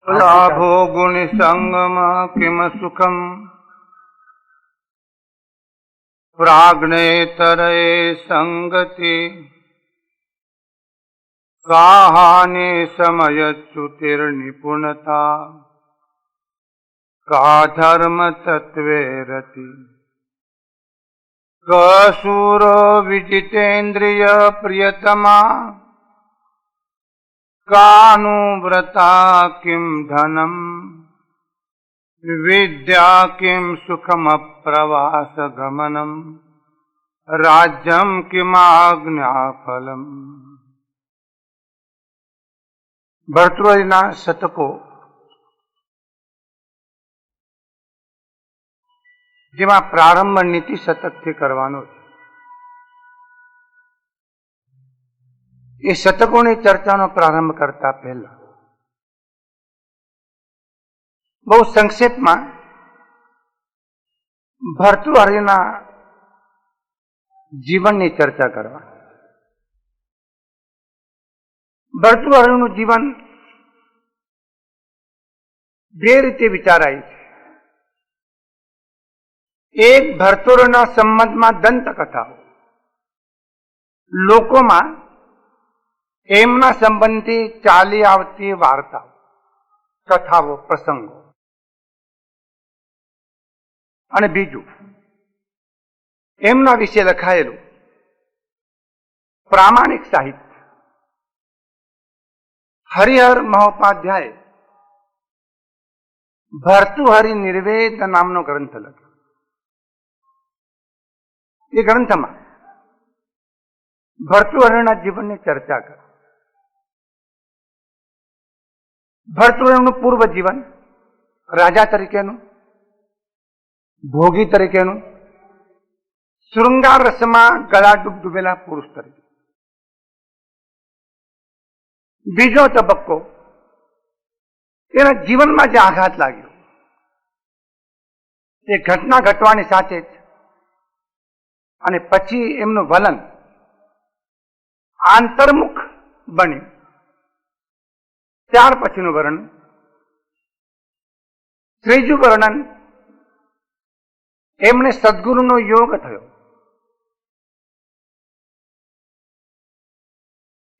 लाभो गुणसंगम किम सुखम प्राज्ञेतरे संगति काहानि समयच्युतिर्निपुणता का धर्म तत्वे रति कसूरो विजितेन्द्रिय प्रियतमा कानुव्रता किम धनम विद्या किम सुखम प्रवास गमनम राज्यम किमाज्ञाफलम। ભર્તૃહરિના શતકો જેમાં પ્રારંભ નીતિ શતકથી કરવાનો છે. એ શતકોની ચર્ચાનો પ્રારંભ કરતા પહેલા બહુ સંક્ષેપમાં ભર્તૃહરિના જીવનની ચર્ચા કરવા. ભર્તૃહરિનું જીવન બે રીતે વિચારાય છે. એક, ભર્તૃહરિના સંબંધમાં દંતકથાઓ, લોકોમાં એમના સંબંધથી ચાલી આવતી વાર્તાઓ, કથાઓ, પ્રસંગો. અને બીજું, એમના વિશે લખાયેલું પ્રામાણિક સાહિત્ય. હરિહર મહોપાધ્યાય ભર્તૃહરિ નિર્વેદ નામનો ગ્રંથ લખ્યો. એ ગ્રંથમાં ભર્તૃહરિના જીવનની ચર્ચા કરે. ભર્તૃહરિનું પૂર્વ જીવન રાજા તરીકેનું, ભોગી તરીકેનું, શૃંગાર રસમાં ગળા ડૂબેલા પુરુષ તરીકે. બીજો તબક્કો, એના જીવનમાં જે આઘાત લાગ્યો એ ઘટના ઘટવાની સાથે જ, અને પછી એમનું વલણ આંતરમુખ બન્યું. ત્યાર પછીનું વર્ણન. ત્રીજું વર્ણન, એમને સદગુરુનો યોગ થયો.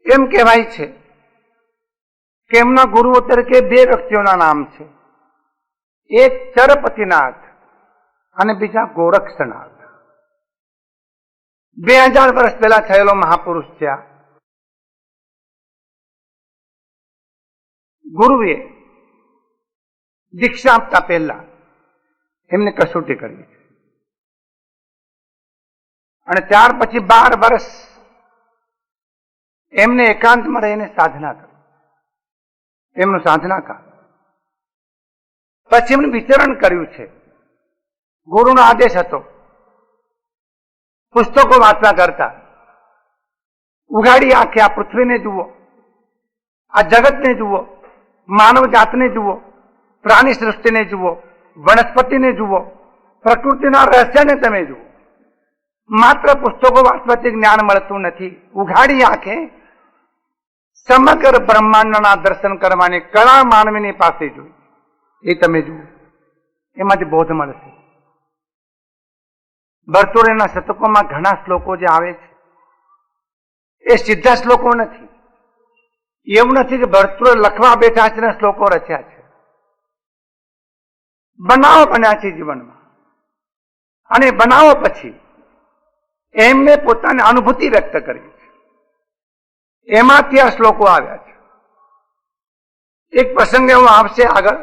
એમ કહેવાય છે કે એમના ગુરુઓ તરીકે બે વ્યક્તિઓના નામ છે. એક ચરપતિનાથ અને બીજા ગોરક્ષનાથ. 2000 વર્ષ પહેલા થયેલો મહાપુરુષ છે. ગુરુએ દીક્ષા આપતા પહેલા એમને કસોટી કરી અને ત્યાર પછી 12 વર્ષ એમને એકાંતમાં રહીને સાધના કરી. એમનું સાધના કાળ. પછી એમનું વિચરણ કર્યું છે. ગુરુનો આદેશ હતો પુસ્તકો વાંચવા કરતા ઉઘાડી આંખે આ પૃથ્વીને જુઓ, આ જગતને જુઓ, માનવ જાતને જુઓ, પ્રાણી સૃષ્ટિને જુઓ, વનસ્પતિને જુઓ, પ્રકૃતિના રહસ્યને તમે જુઓ. માત્ર પુસ્તકો વાંચવાથી જ્ઞાન મળતું નથી. ઉઘાડી આંખે સમગ્ર બ્રહ્માંડના દર્શન કરવાની કળા માનવીની પાસે જોઈ. એ તમે જુઓ, એમાંથી બોધ મળશે. ભર્તૃહરિના શતકોમાં ઘણા શ્લોકો જે આવે છે એ સીધા શ્લોકો નથી. એવું નથી કે ભર્તૃહરિ લખવા બેઠા છે ને શ્લોકો રચ્યા છે. બનાવો બન્યા છે જીવનમાં, અને બનાવો પછી એમને પોતાની અનુભૂતિ વ્યક્ત કરી છે. એમાંથી આ શ્લોકો આવ્યા છે. એક પ્રસંગ એવો આવશે આગળ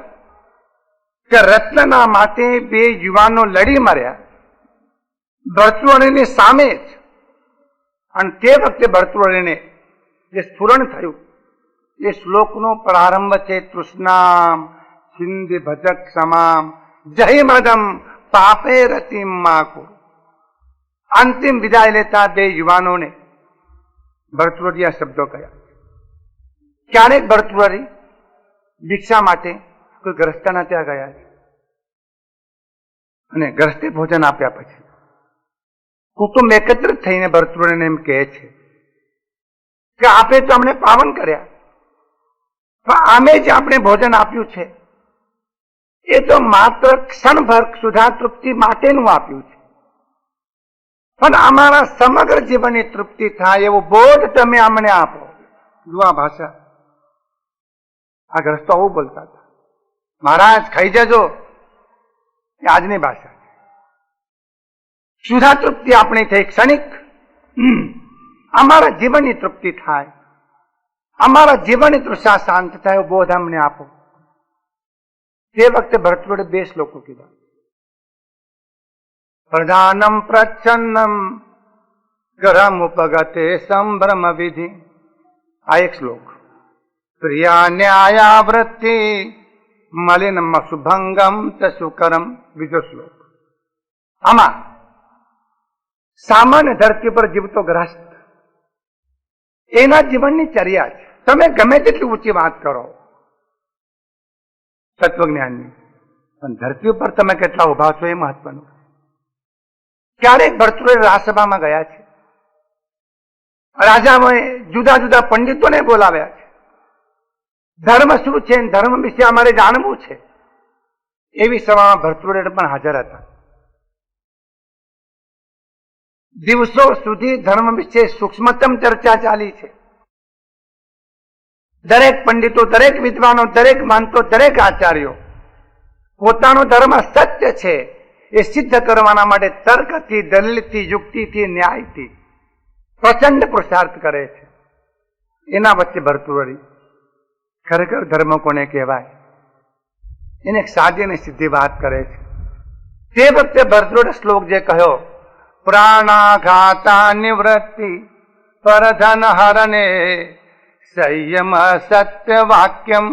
કે રત્નના માટે બે યુવાનો લડી મર્યા ભર્તૃહરિની સામે જ. અને તે વખતે ભર્તૃહરિને જે સ્ફુરણ થયું એ શ્લોકનો પ્રારંભ છે. તૃષ્ણામ સિંધિ ભજક સમામ જય મદમ પાપે રતિમ માકુ. અંતિમ વિદાય લેતા બે યુવાનોને ભર્તૃહરિ આ શબ્દો કહ્યા. ક્યારેક ભર્તૃહરિ ભિક્ષા માટે કોઈ ગ્રસ્તના ત્યાં ગયા છે અને ગ્રસ્તે ભોજન આપ્યા પછી કુટુંબ એકત્રિત થઈને ભર્તૃહરિને એમ કહે છે કે આપે તો અમને પાવન કર્યા, તો આમે જે આપણે ભોજન આપ્યું છે એ તો માત્ર ક્ષણભર સુધા તૃપ્તિ માટેનું આપ્યું છે, પણ અમારા સમગ્ર જીવનની તૃપ્તિ થાય એવો બોધ તમે અમને આપો. જુઓ ભાષા, આ ગ્રસ્તો આવું બોલતા હતા, મહારાજ ખાઈ જજો, એ આજની ભાષા. સુધા તૃપ્તિ આપણી થઈ ક્ષણિક, અમારા જીવનની તૃપ્તિ થાય, અમારા જીવનની તૃષા શાંત થાય એવો બોધ અમને આપો. તે વખતે ભરતૃએ 2 શ્લોકો કીધા. પ્રધાનમ પ્રચ્છન્નમ ગરમ ઉપગતે સંભ્રમ વિધિ, આ એક શ્લોક. પ્રિયા ન્યાયાવૃત્તિ મલિનમ શુભંગમ ચ સુકરમ, બીજો શ્લોક. આમાં સામાન્ય ધરતી પર જીવતો ગ્રસ્ત એના જીવનની ચર્યા છે. તમે ગમે તેટલી ઊંચી વાત કરો તત્વજ્ઞાનની, પણ ધરતી ઉપર તમે કેટલા ઉભા છો એ મહત્વનું. ક્યારેક ભરતૃએ રાજસભામાં ગયા છે, રાજાઓએ જુદા જુદા પંડિતોને બોલાવ્યા છે, ધર્મ શું છે, ધર્મ વિશે અમારે જાણવું છે. એવી સભામાં ભરતૃએ પણ હાજર હતા. દિવસો સુધી ધર્મ વિશે સૂક્ષ્મતમ ચર્ચા ચાલી છે. દરેક પંડિતો, દરેક વિદ્વાનો, દરેક માનતો, દરેક આચાર્યો પોતાનો ધર્મ સત્ય છે એ સિદ્ધ કરવાના માટે તર્કથી, દલીલથી, યુક્તિથી, ન્યાયથી પ્રચંડ પુરુષાર્થ કરે છે. એના વચ્ચે ભરતૃહરિ ખરેખર ધર્મ કોને કહેવાય એને એક સાદી અને સીધી વાત કરે છે. તે વખતે ભરતૃએ શ્લોક જે કહ્યો, પ્રાણાઘાતા નિવૃત્તિ પરધન હરને સંયમ સત્ય વાક્યમ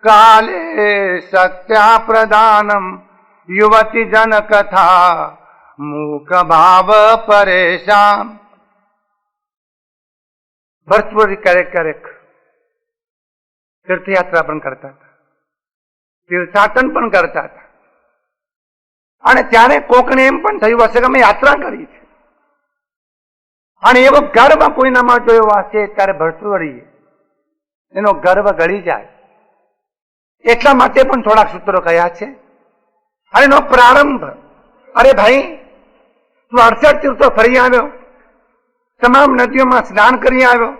કાલે સત્યા પ્રદાનમ યુવતી જન કથા મૂક ભાવ પરેશાન. ભરતૃહરિ ક્યારેક તીર્થયાત્રા પણ કરતા હતા, તીર્થાટન પણ કરતા હતા. અને ત્યારે કોકને એમ પણ થયું હશે કે અમે યાત્રા કરી છે, અને એવો ગર્વ કોઈનામાં જોયો હશે ત્યારે ભરતૃહરિએ એનો ગર્વ ગળી જાય એટલા માટે પણ થોડાક સૂત્રો કહ્યા છે. અને એનો પ્રારંભ, અરે ભાઈ તું 68 તીર્થો ફરી આવ્યો, તમામ નદીઓમાં સ્નાન કરી આવ્યો,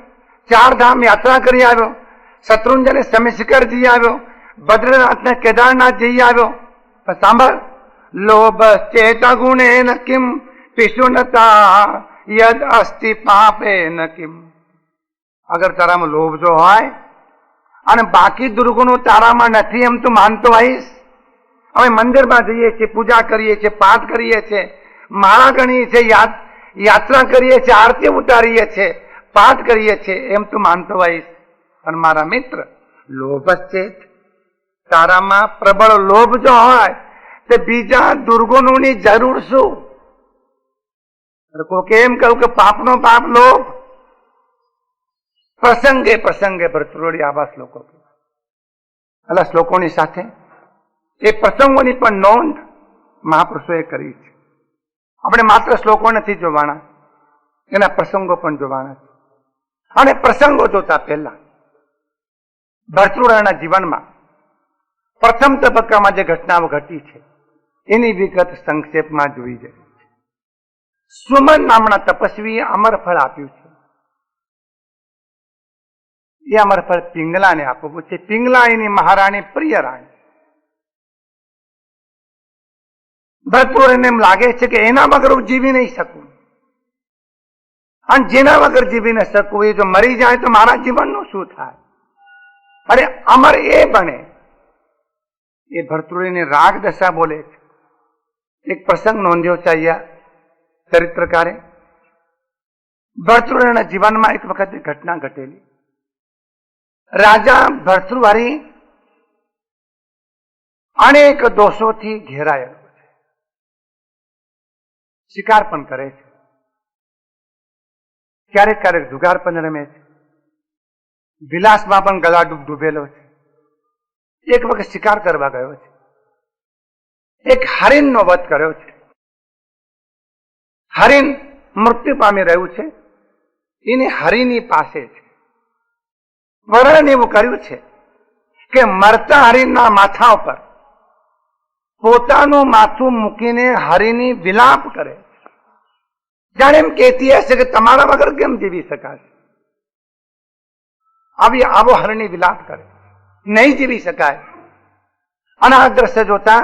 4 ધામ યાત્રા કરી આવ્યો, શત્રુંજને શમિશિખર જઈ આવ્યો, બદ્રનાથને કેદારનાથ જઈ આવ્યો, પણ સાંભળ, લોભ ચેત ગુણેન કિમ પિશુનતા યદ અસ્તિ પાપેન કિમ. અગર તારામાં લોભ જો હોય અને બાકી દુર્ગુણો તારામાં નથી એમ તું માનતો હોઈશ. અમે મંદિરમાં જઈએ છીએ, પૂજા કરીએ છીએ, પાઠ કરીએ છીએ, માળા ગણીએ છીએ, યાત્રા કરીએ છીએ, આરતી ઉતારીએ છીએ, પાઠ કરીએ છીએ એમ તું માનતો હોઈશ. પણ મારા મિત્ર, લોભ ચેત, તારામાં પ્રબળ લોભ જો હોય તો બીજા દુર્ગુણોની જરૂર શું? કોકે એમ કહ્યું કે પાપનો પાપ લોભ. પ્રસંગે પ્રસંગે ભરતૃહરિ આવા શ્લોકો, આલા શ્લોકોની સાથે એ પ્રસંગોની પણ નોંધ મહાપુરુષોએ કરી છે. આપણે માત્ર શ્લોકો નથી જોવાના, એના પ્રસંગો પણ જોવાના છે. અને પ્રસંગો જોતા પહેલા ભરતૃહરિના જીવનમાં પ્રથમ તબક્કામાં જે ઘટનાઓ ઘટી છે એની વિગત સંક્ષેપમાં જોઈ જાય. સુમન નામના તપસ્વીએ અમરફળ આપ્યું છે. એ અમરફળ પિંગલાને આપવું છે. પિંગલા એની મહારાણી પ્રિય રાણી. ભરતૃહરિને એમ લાગે છે કે એના વગર હું જીવી નહીં શકું, અને જેના વગર જીવી ન શકું એ જો મરી જાય તો મારા જીવનનું શું થાય? અરે અમર એ બને. એ ભરતૃહરિની રાગ દશા બોલે છે. એક પ્રસંગ નોંધ્યો છે અહીંયા ચરિત્રકારે. ભરતૃહરિના જીવનમાં એક વખત ઘટના ઘટેલી. રાજા ભરતૃહરિ અનેક દોષોથી ઘેરાયેલો છે. શિકાર પણ કરે છે, ક્યારેક ક્યારેક જુગાર પણ રમે છે, વિલાસમાં પણ ગળા ડૂબેલો છે. એક વખત શિકાર કરવા ગયો છે, એક હરિણનો વધ કર્યો છે. હરિણ મૃત્યુ પામી રહ્યું છે, એને હરિની પાસે છે. વર્ણન એવું કર્યું છે કે મરતા હરિના માથા ઉપર પોતાનું માથું મૂકીને હરિની વિલાપ કરે, જાણે એમ કહેતી હશે કે તમારા વગર કેમ જીવી શકાશે. આવો હરિની વિલાપ કરે, નહીં જીવી શકાય. અને આ દ્રશ્ય જોતા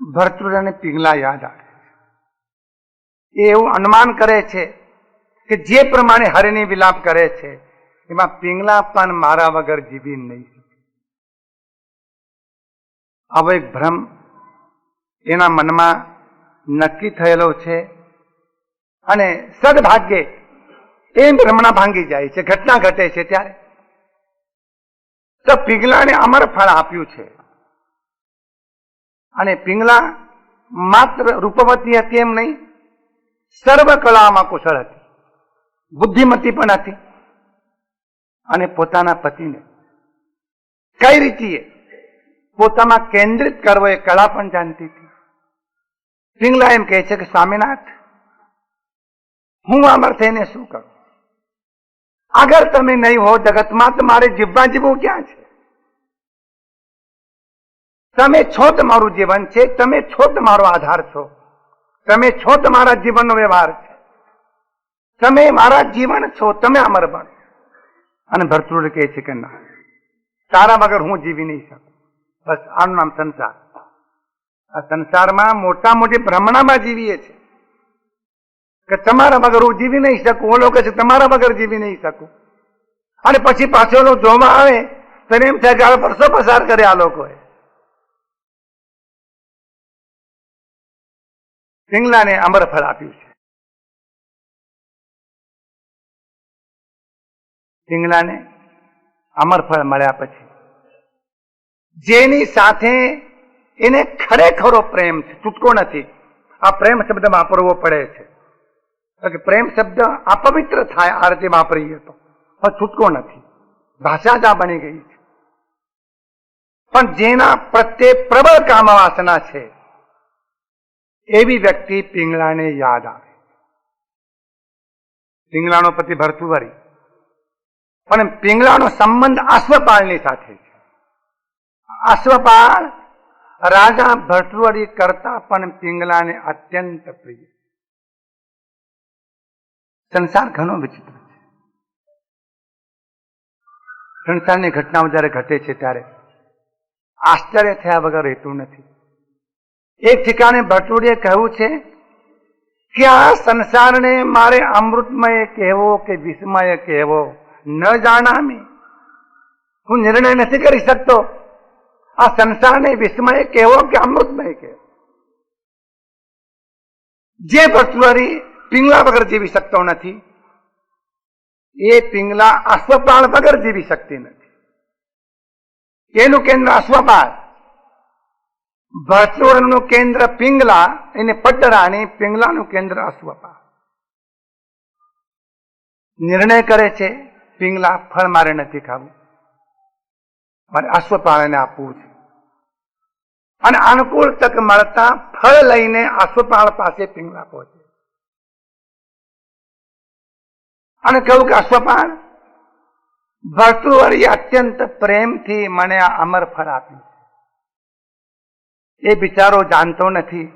ભર્તૃહરિને પિંગલા યાદ આવે. એ એવું અનુમાન કરે છે કે જે પ્રમાણે હરિની વિલાપ કરે છે એમાં પિંગલા પણ મારા વગર જીવી નહીં શકે. આવો એક ભ્રમ એના મનમાં નક્કી થયેલો છે અને સદભાગ્યે એ ભ્રમણા ભાંગી જાય છે. ઘટના ઘટે છે ત્યારે તો પિંગલાને અમર ફળ આપ્યું છે. અને પિંગલા માત્ર રૂપવતી હતી એમ નહીં, સર્વ કળામાં કુશળ હતી, બુદ્ધિમતી પણ હતી. અને પોતાના પતિને કઈ રીતે પોતામાં કેન્દ્રિત કરવો એ કળા પણ જાણતી હતી. પિંગલા એમ કહે છે કે સ્વામીનાથ, હું અમર થઈને શું કરું? અગર તમે નહીં હો જગતમાં તો મારે જીવવા જીવવું ક્યાં છે? તમે છો તમારું જીવન છે, તમે છો તમારો આધાર છો, તમે છો તમારા જીવનનો વ્યવહાર છે, તમે મારા જીવન છો, તમે અમર બનો. અને ભર્તૃહરિ કહે છે કે ના, તારા વગર હું જીવી નહીં શકું. બસ આનું નામ સંસાર. આ સંસારમાં મોટા મોટી ભ્રમણામાં જીવીએ છે કે તમારા વગર હું જીવી નહીં શકું. ઓલો કહે છે તમારા વગર જીવી નહીં શકું. અને પછી પાછળ જોવા આવે તો એમ થાય કે આ વર્ષો પસાર કરે આ લોકોએ. પિંગલાને અમર ફળ આપ્યું છે. પિંગલાને અમર ફળ મળ્યા પછી જેની સાથે એને ખરેખરો પ્રેમ છે, છૂટકો નથી. આ પ્રેમ શબ્દ વાપરવો પડે છે. પ્રેમ શબ્દ અપવિત્ર થાય આ રીતે વાપરીએ તો, પણ છૂટકો નથી. ભાષા જ આ બની ગઈ છે. પણ જેના પ્રત્યે પ્રબળ કામ વાસના છે એવી વ્યક્તિ પિંગલાને યાદ આવે. પિંગલાનો પતિ ભર્તૃહરિ, પણ પિંગલાનો સંબંધ અશ્વપાળની સાથે છે. અશ્વપાળ રાજા ભર્તૃહરિ કરતા પણ પિંગલાને અત્યંત પ્રિય. સંસાર ઘણો વિચિત્ર છે. સંસારની ઘટનાઓ જયારે ઘટે છે ત્યારે આશ્ચર્ય થયા વગર રહેતું નથી. એક ઠેકાણે ભર્તૃહરિએ કહ્યું છે કે આ સંસારને મારે અમૃતમય કહેવો કે વિસ્મય કહેવો ન જાણામી. હું નિર્ણય નથી કરી શકતો આ સંસારને વિસ્મય કહેવો કે અમૃતમય કહેવો. જે ભર્તૃહરિ પિંગલા વગર જીવી શકતો નથી એ પિંગલા અશ્વપાળ વગર જીવી શકતી નથી. એનું કેન્દ્ર અશ્વપાળ, ભર્તૃહરિનું કેન્દ્ર પિંગલા, એને પટરાણી, પિંગલાનું કેન્દ્ર અશ્વપાળ. નિર્ણય કરે છે પિંગલા ફળ મારે નથી ખાવું, મારે અશ્વપાળને આપવું છે. અને અનુકૂળ તક મળતા ફળ લઈને અશ્વપાળ પાસે પિંગલા પહોંચે અને કહ્યું કે અશ્વપાળ, ભર્તૃહરિએ અત્યંત પ્રેમથી મને આ અમર ફળ આપ્યું. એ બિચારો જાણતો નથી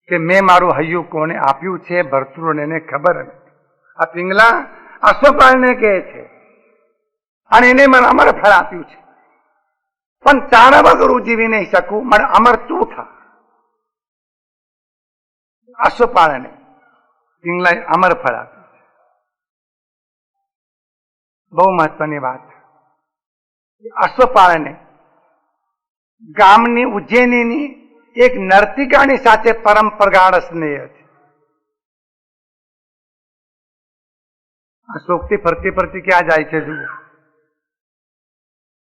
કે મેં મારું હૈયું કોને આપ્યું છે. ભર્તૃહરિને ખબર નથી. આ પિંગલા અશ્વપાળને કહે છે અને એને મને અમર ફળ આપ્યું છે, પણ તારા વગર હું જીવી નહીં શકું, મને અમર તું થા. અશ્વપાળને પિંગલાએ અમર ફળ આપ્યું. બહુ મહત્વની વાત. અશ્વપાળને ગામની ઉજ્જૈનીની એક નર્તિકાની સાથે પરમ પ્રગાઢ સ્નેહ છે. શોકથી ફરતી ફરતી ક્યાં જાય છે જુઓ.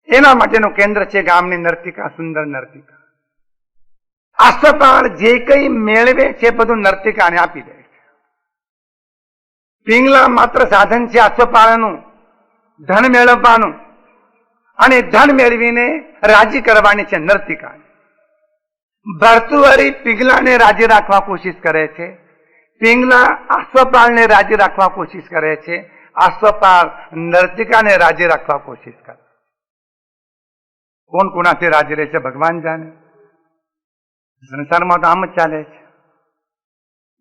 એના માટેનું કેન્દ્ર છે ગામની નર્તિકા, સુંદર નર્તિકા. અશ્વપાળ જે કંઈ મેળવે છે બધું નર્તિકાને આપી દે છે. પિંગલા માત્ર સાધન છે અશ્વપાળનું ધન મેળવવાનું, અને ધન મેળવીને રાજી કરવાની છે નર્તિકાને. ભર્તૃહરિ પિંગલાને રાજી રાખવા કોશિશ કરે છે, પિંગલા અશ્વપાળને રાજી રાખવા કોશિશ કરે છે, અશ્વપાળ નર્તિકાને રાજી રાખવા કોશિશ કરે. કોણ કોનાથી રાજી રહે છે ભગવાન જાણે. સંસારમાં તો આમ જ ચાલે છે.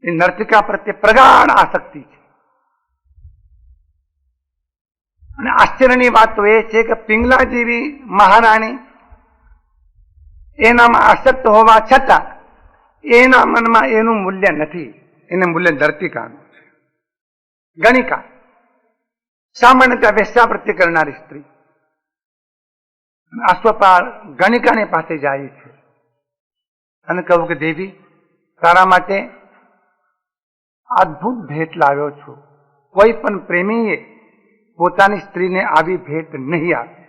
એ નર્તિકા પ્રત્યે પ્રગાઢ આસક્તિ છે. અને આશ્ચર્યની વાત તો એ છે કે પિંગલા જેવી મહારાણી એનામાં આસક્ત હોવા છતાં એના મનમાં એનું મૂલ્ય નથી. એને મૂલ્ય નર્તિકાનું છે. ગણિકા સામાન્યતઃ વેશ્યા પ્રત્યે કરનારી સ્ત્રી અશ્વપાળ ગણિકાની પાસે જાય છે અને કહું કે દેવી, તારા માટે અદ્ભુત ભેટ લાવ્યો છું. કોઈ પણ પ્રેમીએ પોતાની સ્ત્રીને આવી ભેટ નહીં આપી.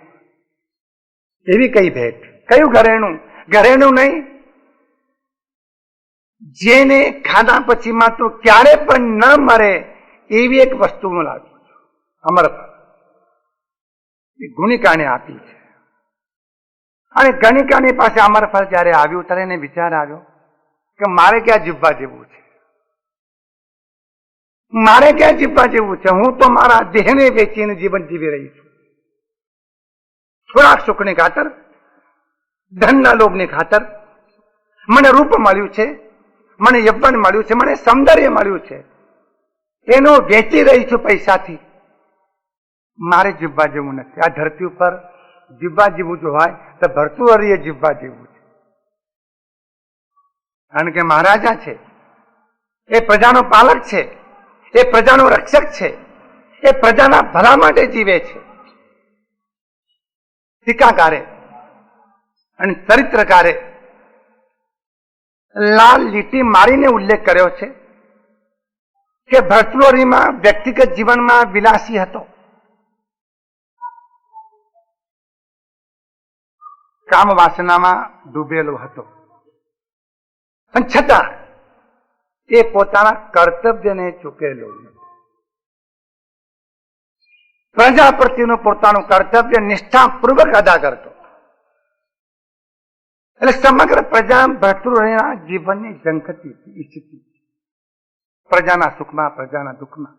એવી કઈ ભેટ? કયું ઘરેણું? ઘરેણું નહીં, જેને ખાધા પછીમાં તો ક્યારે પણ ન મરે એવી એક વસ્તુ હું લાવ્યો છું. અમરફળ એ ગુણિકાને આપી છે. અને ગણિકાની પાસે અમરફળ જયારે આવ્યું ત્યારે એને વિચાર આવ્યો કે મારે ક્યાં જીવવા જેવું છે, મારે ક્યાં જીવવા જેવું છે. હું તો મારા દેહને વેચીને જીવન જીવી રહી છું. થોડાક સુખની ખાતર, ધનના લોભની ખાતર મને રૂપ મળ્યું છે, મને યૌવન મળ્યું છે, મને સૌંદર્ય મળ્યું છે, એનો વેચી રહી છું પૈસાથી. મારે જીવવા જેવું નથી. આ ધરતી ઉપર જીવવા જેવું જો હોય તો ભર્તૃહરિએ જીવવા જેવું છે. કારણ કે મહારાજા છે, એ પ્રજાનો પાલક છે, એ પ્રજાનો રક્ષક છે, એ પ્રજાના ભલા માટે જીવે છે. ટીકાકારે અને ચરિત્રકારે લાલ લીટી મારીને ઉલ્લેખ કર્યો છે કે ભર્તૃહરિમાં વ્યક્તિગત જીવનમાં વિલાસી હતો, કામ વાસનામાં ડૂબેલો હતો, પણ છતાં એ પોતાના કર્તવ્યને ચૂકેલો નથી. પ્રજા પ્રત્યેનું પોતાનું કર્તવ્ય નિષ્ઠાપૂર્વક અદા કરતો. એટલે સમગ્ર પ્રજા ભર્તૃહરિના જીવનની ઝંખતી ઈચ્છતી. પ્રજાના સુખમાં, પ્રજાના દુઃખમાં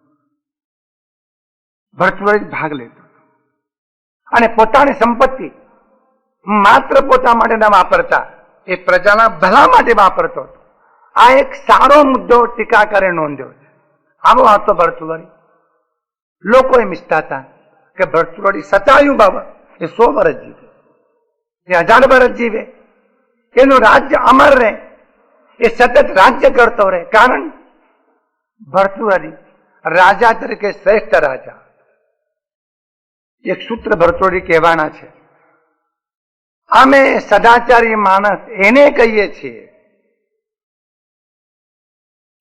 ભર્તૃહરિ ભાગ લેતો અને પોતાની સંપત્તિ માત્ર પોતા માટે ન વાપરતા, એ પ્રજાના ભલા માટે વાપરતો હતો. આ એક સારો મુદ્દો ટીકાકારે નોંધ્યો છે. આવો હતો ભર્તૃહરિ. લોકો એમ ઈચ્છતા હતા કે ભર્તૃહરિ સતાયું બાબા એ 100 વર્ષ જીવે, એ 1000 વર્ષ જીવે, એનું રાજ્ય અમર રહે, એ સતત રાજ્ય કરતો રહે. કારણ ભર્તૃહરિ રાજા તરીકે શ્રેષ્ઠ રાજા. એક સૂત્ર ભર્તૃહરિ કહેવાના છે, અમે સદાચારી માણસ એને કહીએ છીએ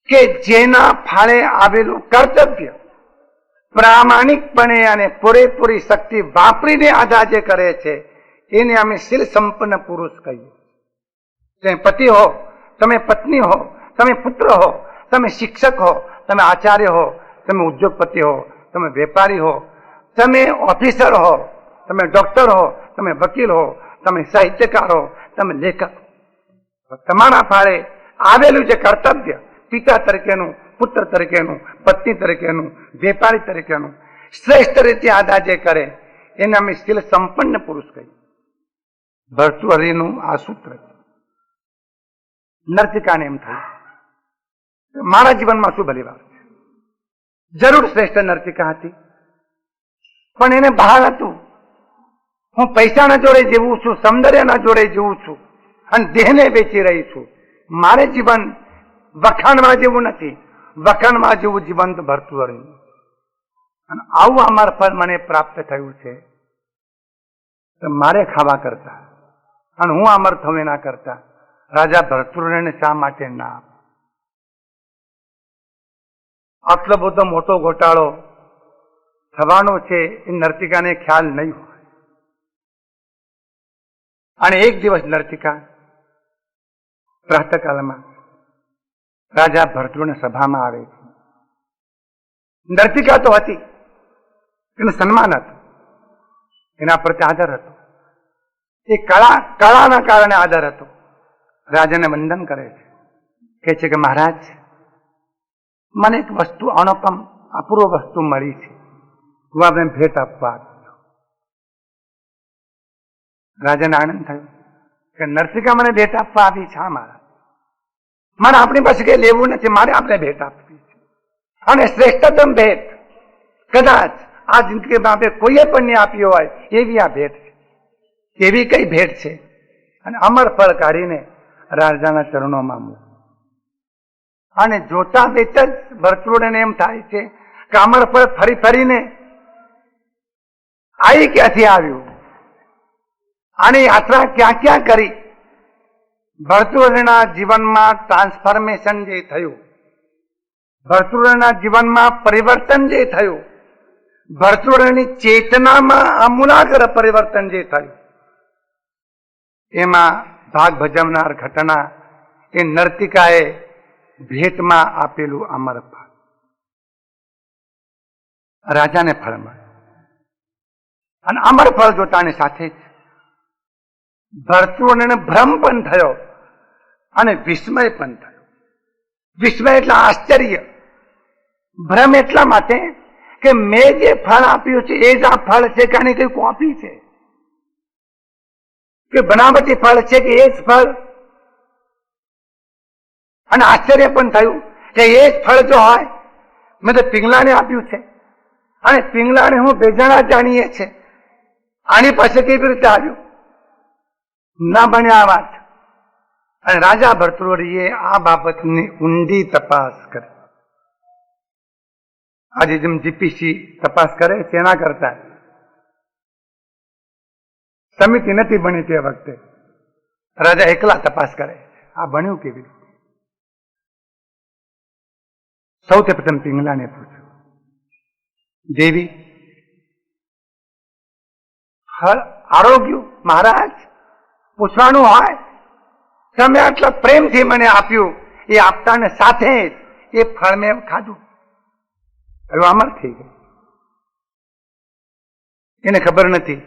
કે જેના ફાળે આવેલું કર્તવ્ય પ્રામાણિકપણે અને પૂરેપૂરી શક્તિ વાપરીને અદા જે કરે છે એને અમે શીલ સંપન્ન પુરુષ કહીએ. તમે પતિ હો, તમે પત્ની હો, તમે પુત્ર હો, તમે શિક્ષક હો, તમે આચાર્ય હો, તમે ઉદ્યોગપતિ હો, તમે વેપારી હો, તમે ઓફિસર હો, તમે ડોક્ટર હો, તમે વકીલ હો, તમે સાહિત્યકાર હો, તમે લેખક હો, તમારા ફાળે આવેલું જે કર્તવ્ય પિતા તરીકેનું, પુત્ર તરીકેનું, પત્ની તરીકેનું, વેપારી તરીકેનું શ્રેષ્ઠ રીતે અદા જે કરે એને અમે શીલ સંપન્ન પુરુષ કહીએ. ભર્તૃહરિનું આ સૂત્ર છે. નર્તિકાને એમ થયું મારા જીવનમાં શું ભલી વાત છે. જરૂર શ્રેષ્ઠ નર્તિકા હતી, પણ એને ભાન હતું હું પૈસાના જોડે જીવું છું, સૌંદર્યના જોડે જીવું છું અને દેહને વેચી રહી છું. મારે જીવન વખાણવા જેવું નથી, વખાણવા જેવું જીવન તો ભર્તૃહરિ. અને આવું અમાર ફળ મને પ્રાપ્ત થયું છે તો મારે ખાવા કરતા અને હું અમર થવું એના કરતા રાજા ભર્તૃહરિને શા માટે ના આપે? આટલો બધો મોટો ઘોટાળો થવાનો છે એ નર્તિકાને ખ્યાલ નહીં હોય. અને એક દિવસ નર્તિકા પ્રાતઃકાલમાં રાજા ભર્તૃહરિની સભામાં આવે છે. નર્તિકા તો હતી, એનું સન્માન હતું, એના પ્રત્યે આદર હતો, એ કળાના કારણે આદર હતો. રાજાને વંદન કરે છે, કહે છે કે મહારાજ મને એક વસ્તુ અનુપમ અપૂર્વ વસ્તુ મળી છે, હું આપણે ભેટ આપવા. રાજાને આનંદ થયો કે નરસિકા મને ભેટ આપવા આવી છે. મારે આપણી પાસે કઈ લેવું નથી, મારે આપણે ભેટ આપવી છે. અને શ્રેષ્ઠતમ ભેટ કદાચ આ જિંદગીમાં આપણે કોઈએ પણ નહીં આપી હોય એવી આ ભેટ છે. એવી કઈ ભેટ છે? અને અમર ફળ કાઢીને રાજાના ચરણોમાં મૂક. અને જોતા બેચ જ ભરતૃને એમ થાય છે કે અમર ફળ ફરી ફરીને આવી ક્યાંથી આવ્યું, આની યાત્રા ક્યાં ક્યાં કરી. ભરતૃના જીવનમાં ટ્રાન્સફોર્મેશન જે થયું, ભરતૃના જીવનમાં પરિવર્તન જે થયું, ભરતૃની ચેતનામાં આમૂલાગ્ર પરિવર્તન જે થયું, એમાં ભાગ ભજવનાર ઘટના એ નર્તિકાએ ભેટમાં આપેલું અમર ફળ. રાજાને ફળ મળે અને અમર ફળ જોતાની સાથે જ ભરતૃને ભ્રમ પણ થયો અને વિસ્મય પણ થયો. વિસ્મય એટલે આશ્ચર્ય, ભ્રમ એટલા માટે કે મેં જે ફળ આપ્યું છે એ જ આ ફળ છે કે આની કઈ કોપી છે, કે બનાવટી ફળ છે કે એ જ ફળ. અને આશ્ચર્ય પણ થયું કે એ જ ફળ જો હોય, મેં તો પિંગલાને આપ્યું છે અને પિંગલાને હું બેજણા જાણીએ છે, આની પાસે કેવી રીતે આવ્યું? ના બને આ વાત. અને રાજા ભરતૃહરિએ આ બાબતની ઊંડી તપાસ કરી. આજે જેમ જીપીસી તપાસ કરે છે એના કરતા સમિતિ નથી બની તે વખતે રાજા એકલા તપાસ કરે. આ બન્યું કેવી રીતે? સૌથી પ્રથમ પિંગલાને પૂછ્યું, દેવી આરોગ્ય મહારાજ પૂછવાનું હોય, તમે આટલા પ્રેમથી મને આપ્યું, એ આપતાને સાથે જ એ ફળ મેં ખાધું, હવે અમર થઈ ગયું. એને ખબર નથી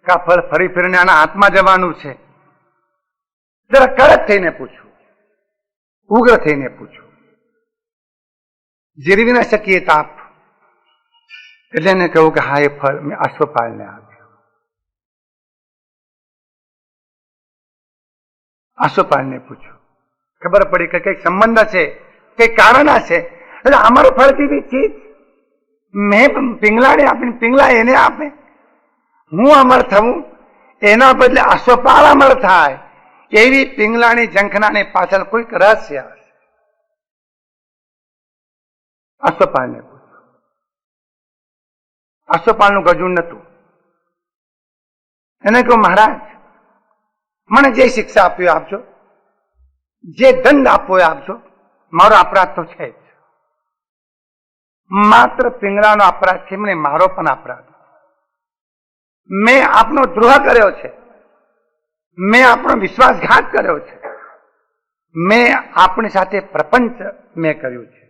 કે આ ફળ ફરી ફરીને આના હાથમાં જવાનું છે. જરા કડક થઈને પૂછ્યું, ઉગ્ર થઈને પૂછ્યું, જીરવી ન શકીએ તાપ. એટલે એને કહ્યું કે હા, એ ફળ મેં અશ્વપાલને આપ્યું. અશ્વપાલને પૂછ્યું, ખબર પડી કે કઈક સંબંધ છે, કઈક કારણ છે. એટલે અમારું ફળ જેવી ચીજ મેં પિંગલાને આપીને પિંગલા એને આપે, હું અમર થવું, એના બદલે અશ્વપાલ અમર થાય, એવી પિંગલાની ઝંખનાની પાછળ કોઈક રહસ્ય હશે. અશ્વપાલને પૂછ્યું. અશ્વપાલનું ગજું નતું. એને કહ્યું, મહારાજ મને જે શિક્ષા આપ્યો આપજો, જે દંડ આપવો એ આપજો, મારો અપરાધ તો છે જ. માત્ર પિંગલાનો અપરાધ છે, મને મારો પણ અપરાધ. મેં આપનો દ્રોહ કર્યો છે, મેં આપણો વિશ્વાસઘાત કર્યો છે, મેં આપણી સાથે પ્રપંચ મેં કર્યું છે,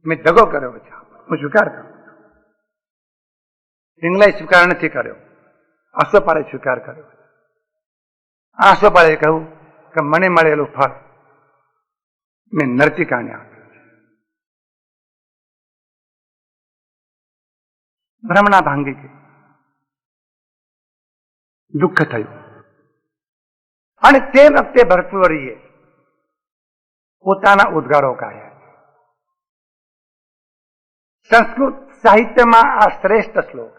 મેં દગો કર્યો છે, હું સ્વીકાર કરું છું. પિંગલાએ સ્વીકાર નથી કર્યો, અશ્વપાલે સ્વીકાર કર્યો. અશ્વપાલે કહ્યું કે મને મળેલું ફળ મેં નર્તિકાને આપ્યું છે. ભ્રમણા ભાંગી ગઈ, દુઃખ થયું. અને તે વખતે ભરતૃહરિએ પોતાના ઉદ્ગારો કાઢ્યા. સંસ્કૃત સાહિત્યમાં આ શ્રેષ્ઠ શ્લોક.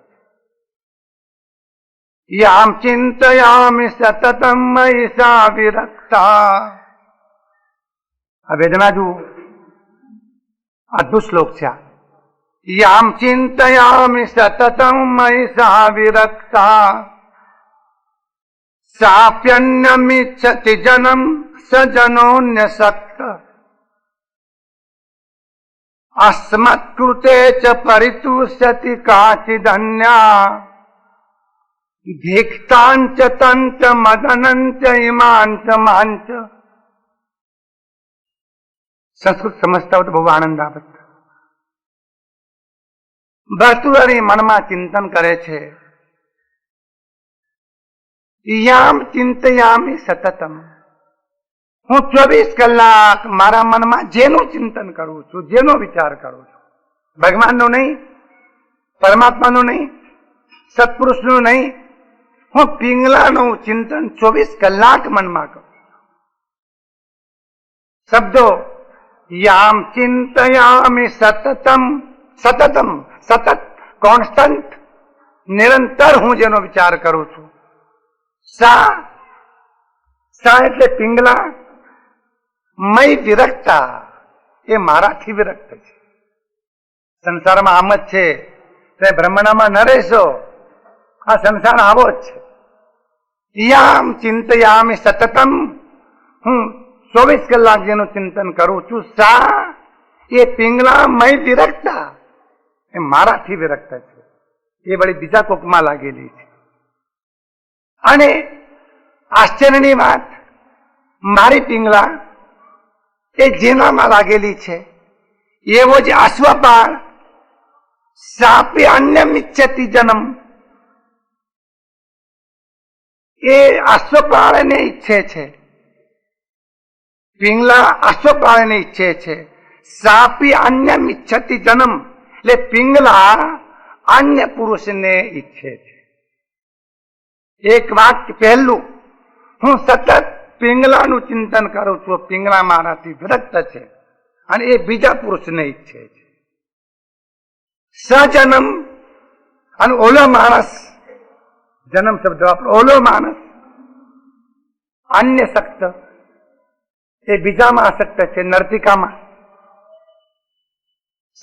યામ ચિંતયામિ સતતમ મયી સા વિરક્તા. આ વેદના જુઓ, અદ્ભુત શ્લોક છે. યામ ચિંતયામિ સતતમ મયી સા વિરક્તા સાપ્યન્યમિચ્છતિ જનમ સજનોન્યસક્ત અસ્મત્કૃતે ચ પરિતુષ્યતિ કાચિદન્યા ધીક્તાંચ તંચ મદનંચ ઇમાંચ માંચ. સંસ્કૃત સમજતા હોય તો બહુ આનંદ આવે. ભરતૃહરિ મનમાં ચિંતન કરે છે. યામ ચિંતયામિ સતતમ. હું 24 કલાક મારા મનમાં જેનું ચિંતન કરું છું, જેનો વિચાર કરું છું, ભગવાનનો નહીં, પરમાત્માનો નહીં, સત્પુરુષનો નહીં, હું પિંગલાનું ચિંતન 24 કલાક મનમાં કરું. શબ્દો યામ ચિંતયામિ સતતમ, સતતમ, સતત, કોન્સ્ટન્ટ, નિરંતર હું જેનો વિચાર કરું છું. સા, સા એટલે પિંગલા, મય વિરક્તા, એ મારાથી વિરક્ત છે. સંસારમાં આમ જ છે, તે બ્રહ્મણામાં ન રહેશો, આ સંસાર આવો જ છે. યામ ચિંતયામિ સતતમ, હું 24 કલાક જેનું ચિંતન કરું છું. સા, એ પિંગલા મય વિરક્તા, એ મારાથી વિરક્ત છે. એ વળી બીજા કોકમાં લાગેલી છે. અને આશ્ચર્યની વાત, મારી પિંગલા એ જેનામાં લાગેલી છે, એવો જ અશ્વપાળ સાપે અન્ય મિચ્છતિ જન્મ, એ અશ્વપાળને ઈચ્છે છે. પિંગલા અશ્વપાળને ઈચ્છે છે. સાપી અન્ય મિચ્છતિ જન્મ, એટલે પિંગલા અન્ય પુરુષને ઈચ્છે છે. એક વાક્ય પહેલું, હું સતત પિંગલાનું ચિંતન કરું છું, પિંગલા મારાથી વિરક્ત છે અને એ બીજા પુરુષને ઈચ્છે છે. સજન્મ, અને ઓલો માણસ, જન્મ શબ્દ આપણો, ઓલો માણસ અન્ય સક્ત, એ બીજામાં આસક્ત છે, નર્તિકામાં.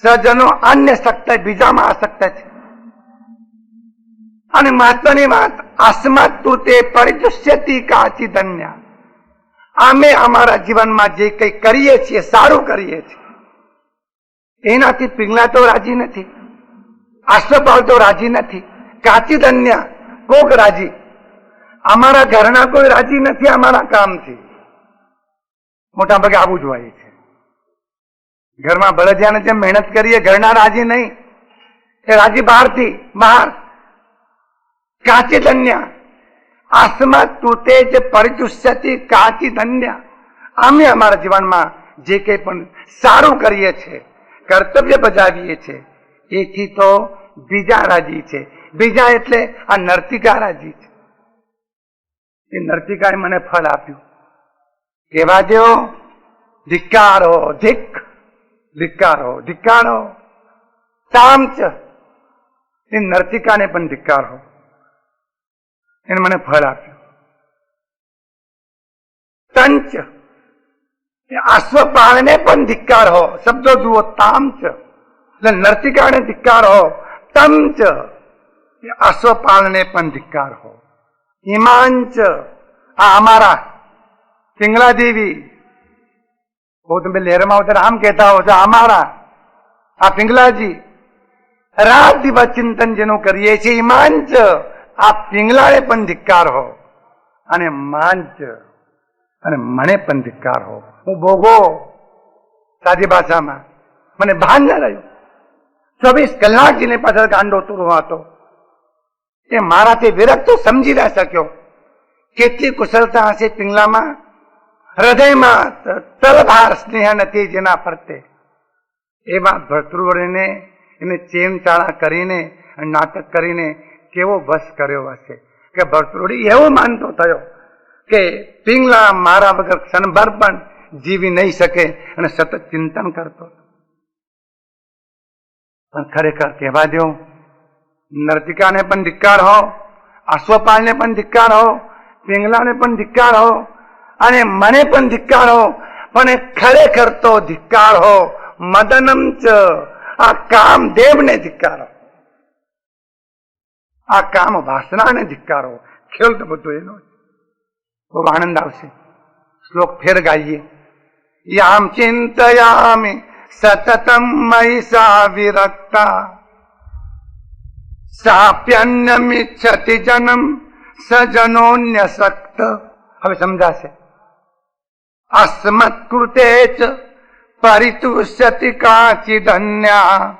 સજનો અન્ય સક્ત, બીજામાં આસક્ત છે. અને મહત્વની વાત, અસ્મત તે પરિતુષ્યતિ કાચી ધન્ય, અમે અમારા જીવનમાં જે કંઈ કરીએ છીએ, સારું કરીએ છીએ, એનાથી પિંગલા તો રાજી નથી, અશ્વપાળ તો રાજી નથી, કાચી ધન્ય કોક રાજી, અમારા ઘરના કોઈ રાજી નથી અમારા કામથી. મોટા ભાગે આવું જ હોય છે. ઘરમાં બળદિયાને જેમ મહેનત કરીએ, ઘરના રાજી નહીં, એ રાજી બહારથી, બહાર. કાચી ધન્ય, આસમત તુતે જ પરિતુષ્યતિ કાચી ધન્ય, અમે અમારા જીવનમાં જે કંઈ પણ સારું કરીએ છીએ, કર્તવ્ય બજાવીએ છીએ, એથી તો બીજા રાજી છે. બીજા એટલે આ નર્તિકા રાજી છે. એ નર્તિકાએ મને ફળ આપ્યું. કેવા દેવો, ધિક્કાર હો, ધિક, ધિક્કાર હો, ધિક્કાર હો. તામચ, એ નર્તિકાને પણ ધિક્કાર હો, એને મને ફળ આપ્યું. તંચ, અશ્વપાળને પણ ધિક્કાર હો. શબ્દો જુઓ, તામચ એટલે નર્તિકાને ધિક્કાર હો, તંચ અશ્વપાળને પણ ધિક્કાર હો. હિમાંચ, આ અમારા પિંગલા દેવી, वो तुम्हें लहरमा होते आम कहता हो, અમારા આ પિંગલાજી રાત દિવસ ચિંતન જેનું કરીએ છીએ, હિમાંચ, આ પિંગલાને પણ ધિક્કાર હો, અને માંચ, અને મને પણ ધિક્કાર હો. હું ભોગો, સાદી ભાષામાં મને ભાન ન રહ્યું. 24 કલાક જેને પાછળ ગાંડો તુરવો હતો, એ મારાથી વિરક્તો સમજી ન શક્યો. કેટલી કુશળતા હશે પિંગલામાં, હૃદયમાં તલભાર સ્નેહ નથી જેના ફરતે. એવા ભર્તૃવર્ણને એને ચેનચાળા કરીને, નાટક કરીને કેવો વશ કર્યો હશે કે ભર્તૃવર્ણ એવો માનતો થયો કે પિંગલા મારા વગર ક્ષણભર પણ જીવી નહીં શકે, અને સતત ચિંતન કરતો. પણ ખરેખર કહેવા દો, નર્તિકાને પણ ધિક્કાર હો, અશ્વપાળને પણ ધિક્કાર હો, પિંગલાને પણ ધિક્કાર હો, અને મને પણ ધિક્કાર હો. પણ ખરેખર તો ધિક્કાર હો મદનમ ચ, આ કામદેવને ધિક્કાર હો, આ કામ વાસનાને ધિક્કાર હો. ખેલ તો બધું એનો. બહુ આનંદ આવશે. શ્લોક ફેર ગાઈએ. યામ ચિંતયામિ સતતમ મયી સા વિરક્તા, સાપ્યન્યમિચ્છતિ જનમ સજનોન્યસક્ત. હવે સમજાશે. અસ્મત્કૃતે ચ પરિતુષ્યતિ કાચિદન્યા,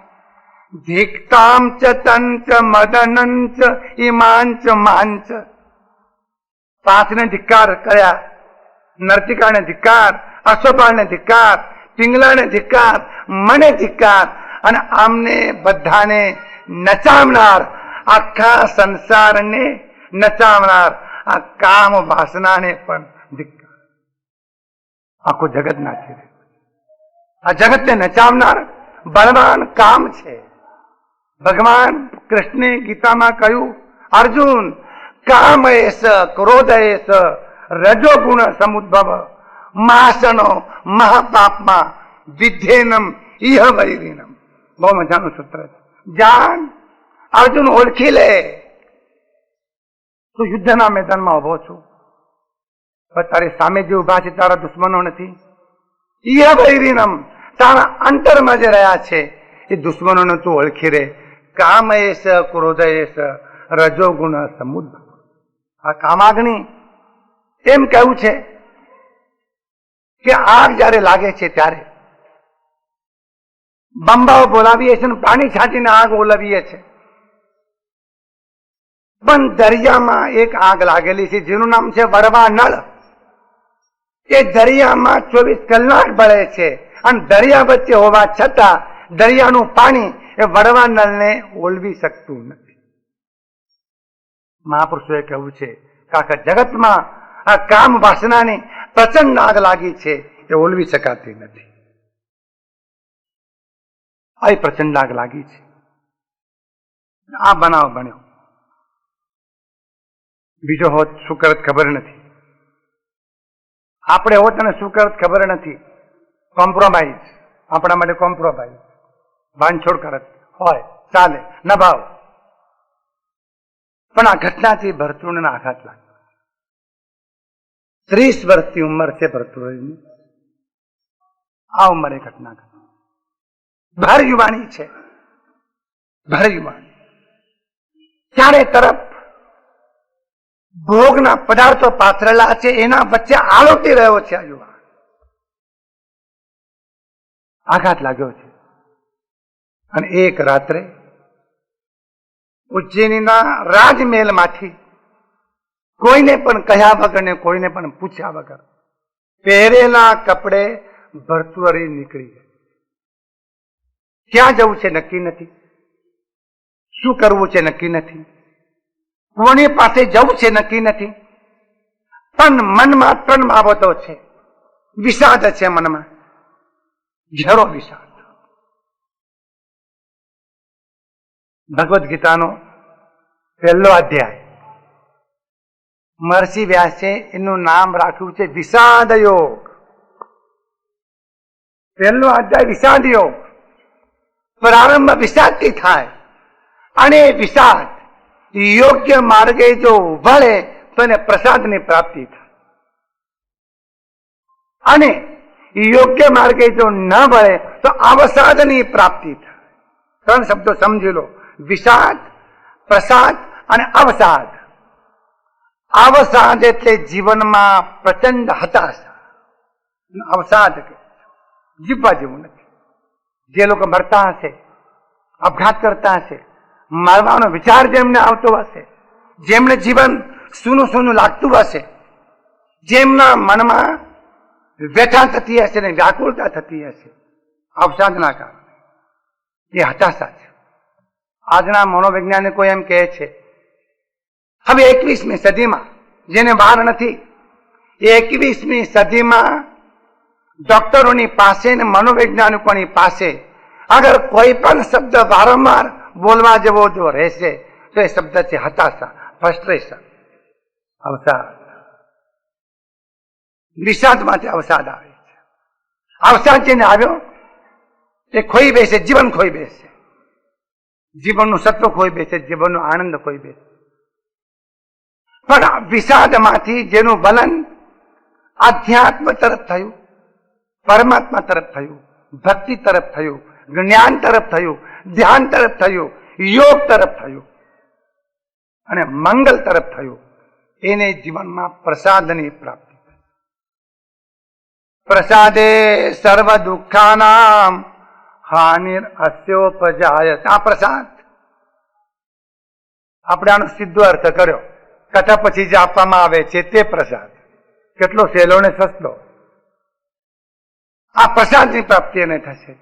ધિક્તામ ચ તંચ મદનંચ ઇમાંચ માંચ. પાંચને ધિક્કાર કર્યા. નર્તિકાને ધિક્કાર, અશ્વપાળને ધિક્કાર, પિંગલાને ધિક્કાર, મને ધિક્કાર, અને આમને બધાને નચાવનાર, આખા સંસારને નચાવનાર આ કામ વાસનાને પણ ધિક્કાર. આખું જગત નાચી રહ્યું. આ જગતને નચાવનાર બળવાન કામ છે. ભગવાન કૃષ્ણે ગીતામાં કહ્યું, અર્જુન કામ એસ ક્રોધ એસ રજોગુણ સમુદ્ભવ માસનો મહાપાપમાં વિધ્યેનમ ઇહ વૈરીનમ. બહુ મજાનું સૂત્ર છે. જાન અર્જુન ઓળખી લે, તું યુદ્ધના મેદાનમાં ઉભો છું, પણ તારી સામે જે ઉભા છે તારા દુશ્મનો નથી. ઇહ વૈરીનમ, તારા અંતરમાં જે રહ્યા છે એ દુશ્મનોને તું ઓળખી રે. કામ એસ ક્રોધ એસ રજોગુણ સમુદ્ર. આ કામાગ્નિ એમ કહેવું છે કે આગ જયારે લાગે છે ત્યારે બંબાઓ બોલાવીએ છીએ, પાણી છાંટીને આગ ઓલવીએ છીએ, પણ દરિયામાં એક આગ લાગેલી છે જેનું નામ છે વડવા નળ. એ દરિયામાં 24 કલાક બળે છે અને દરિયા વચ્ચે હોવા છતાં દરિયાનું પાણી એ વડવા નળને ઓલવી શકતું નથી. મહાપુરુષોએ કહ્યું છે કે આખા જગતમાં આ કામ વાસનાની પ્રચંડ આગ લાગી છે, એ ઓલવી શકાતી નથી. આ પ્રચંડ આગ લાગી છે. આ બનાવ બન્યો. બીજો હોત શું કરત ખબર નથી, આપણે હોત અને શું કરત ખબર નથી. કોમ્પ્રોમાઇઝ, આપણા માટે કોમ્પ્રોમાઇઝ, બાંધછોડ કરત હોય ચાલે, ન ભાવ. પણ આ ઘટનાથી ભરતૃને આઘાત લાગ્યો. 30 વર્ષની ઉંમર છે ભરતૃની. આ ઉંમરે ઘટના ઘટી. ભર યુવાની છે, ભર યુવાની. ચારે તરફ ભોગના પદાર્થો પાથરેલા છે, એના વચ્ચે આલોટી રહ્યો છે આ યુવાન. આઘાત લાગ્યો છે. અને એક રાત્રે ઉજ્જૈનીના રાજમહેલમાંથી કોઈને પણ કહ્યા વગર ને કોઈને પણ પૂછ્યા વગર પહેરેલા કપડે ભર્તૃહરિ નીકળી ગયા. ક્યાં જવું છે નક્કી નથી, શું કરવું છે નક્કી નથી, કોની પાસે જવું છે નક્કી નથી, પણ મનમાં 3 બાબતો છે. વિષાદ છે મનમાં, ઘેરો વિષાદ. ભગવદ્ ગીતાનો 1લો અધ્યાય મહર્ષિ વ્યાસે એનું નામ રાખ્યું છે વિષાદ યોગ. 1લો અધ્યાય વિષાદ યોગ. પ્રારંભ વિષાદથી થાય અને વિષાદ યોગ્ય માર્ગે જો વળે તો એને પ્રસાદની પ્રાપ્તિ થાય, અને યોગ્ય માર્ગે જો ન વળે તો અવસાદની પ્રાપ્તિ થાય. 3 શબ્દો સમજી લો: વિષાદ, પ્રસાદ અને અવસાદ. અવસાદ એટલે જીવનમાં પ્રચંડ હતાશા. અવસાદ જીવવા જેવું નથી. જે લોકો મરતા હશે, આપઘાત કરતા હશે, મારવાનો વિચાર જેમને આવતો હશે, જેમને જીવન સૂનું સૂનું લાગતું હશે, જેમના મનમાં વ્યથા થતી હશે ને વ્યાકુળતા થતી હશે અવસાદના કારણે, એ હતાશા છે. આજના મનોવૈજ્ઞાનિકો એમ કહે છે, હવે 21મી સદીમાં જેને વાર નથી, 21મી સદીમાં ડોક્ટરોની પાસે ને મનોવૈજ્ઞાનિકોની પાસે અગર કોઈ પણ શબ્દ વારંવાર બોલવા જેવો જો રહેશે તો એ શબ્દ છે હતાશા, ફ્રસ્ટ્રેશન, અવસાદ. વિષાદમાંથી અવસાદ આવે છે. અવસાદ જેને આવ્યો એ ખોઈ બેસે, જીવન ખોઈ બેસે, જીવનનું સત્વ ખોઈ બેસે, જીવનનો આનંદ ખોઈ બેસે. પણ વિષાદમાંથી જેનું વલન આધ્યાત્મ તરફ થયું, પરમાત્મા તરફ થયું, ભક્તિ તરફ થયું, જ્ઞાન તરફ થયું, ધ્યાન તરફ થયું, યોગ તરફ થયું અને મંગલ તરફ થયું, એને જીવનમાં પ્રસાદની પ્રાપ્તિ. પ્રસાદે સર્વ દુઃખાનામ હાનિર અસ્યોપજાયત. આ પ્રસાદ આપણે આનો સીધો અર્થ કર્યો. કથા પછી જે આપવામાં આવે છે તે પ્રસાદ કેટલો સહેલો ને સસ્તો. આ પ્રસાદની પ્રાપ્તિ એને થશે.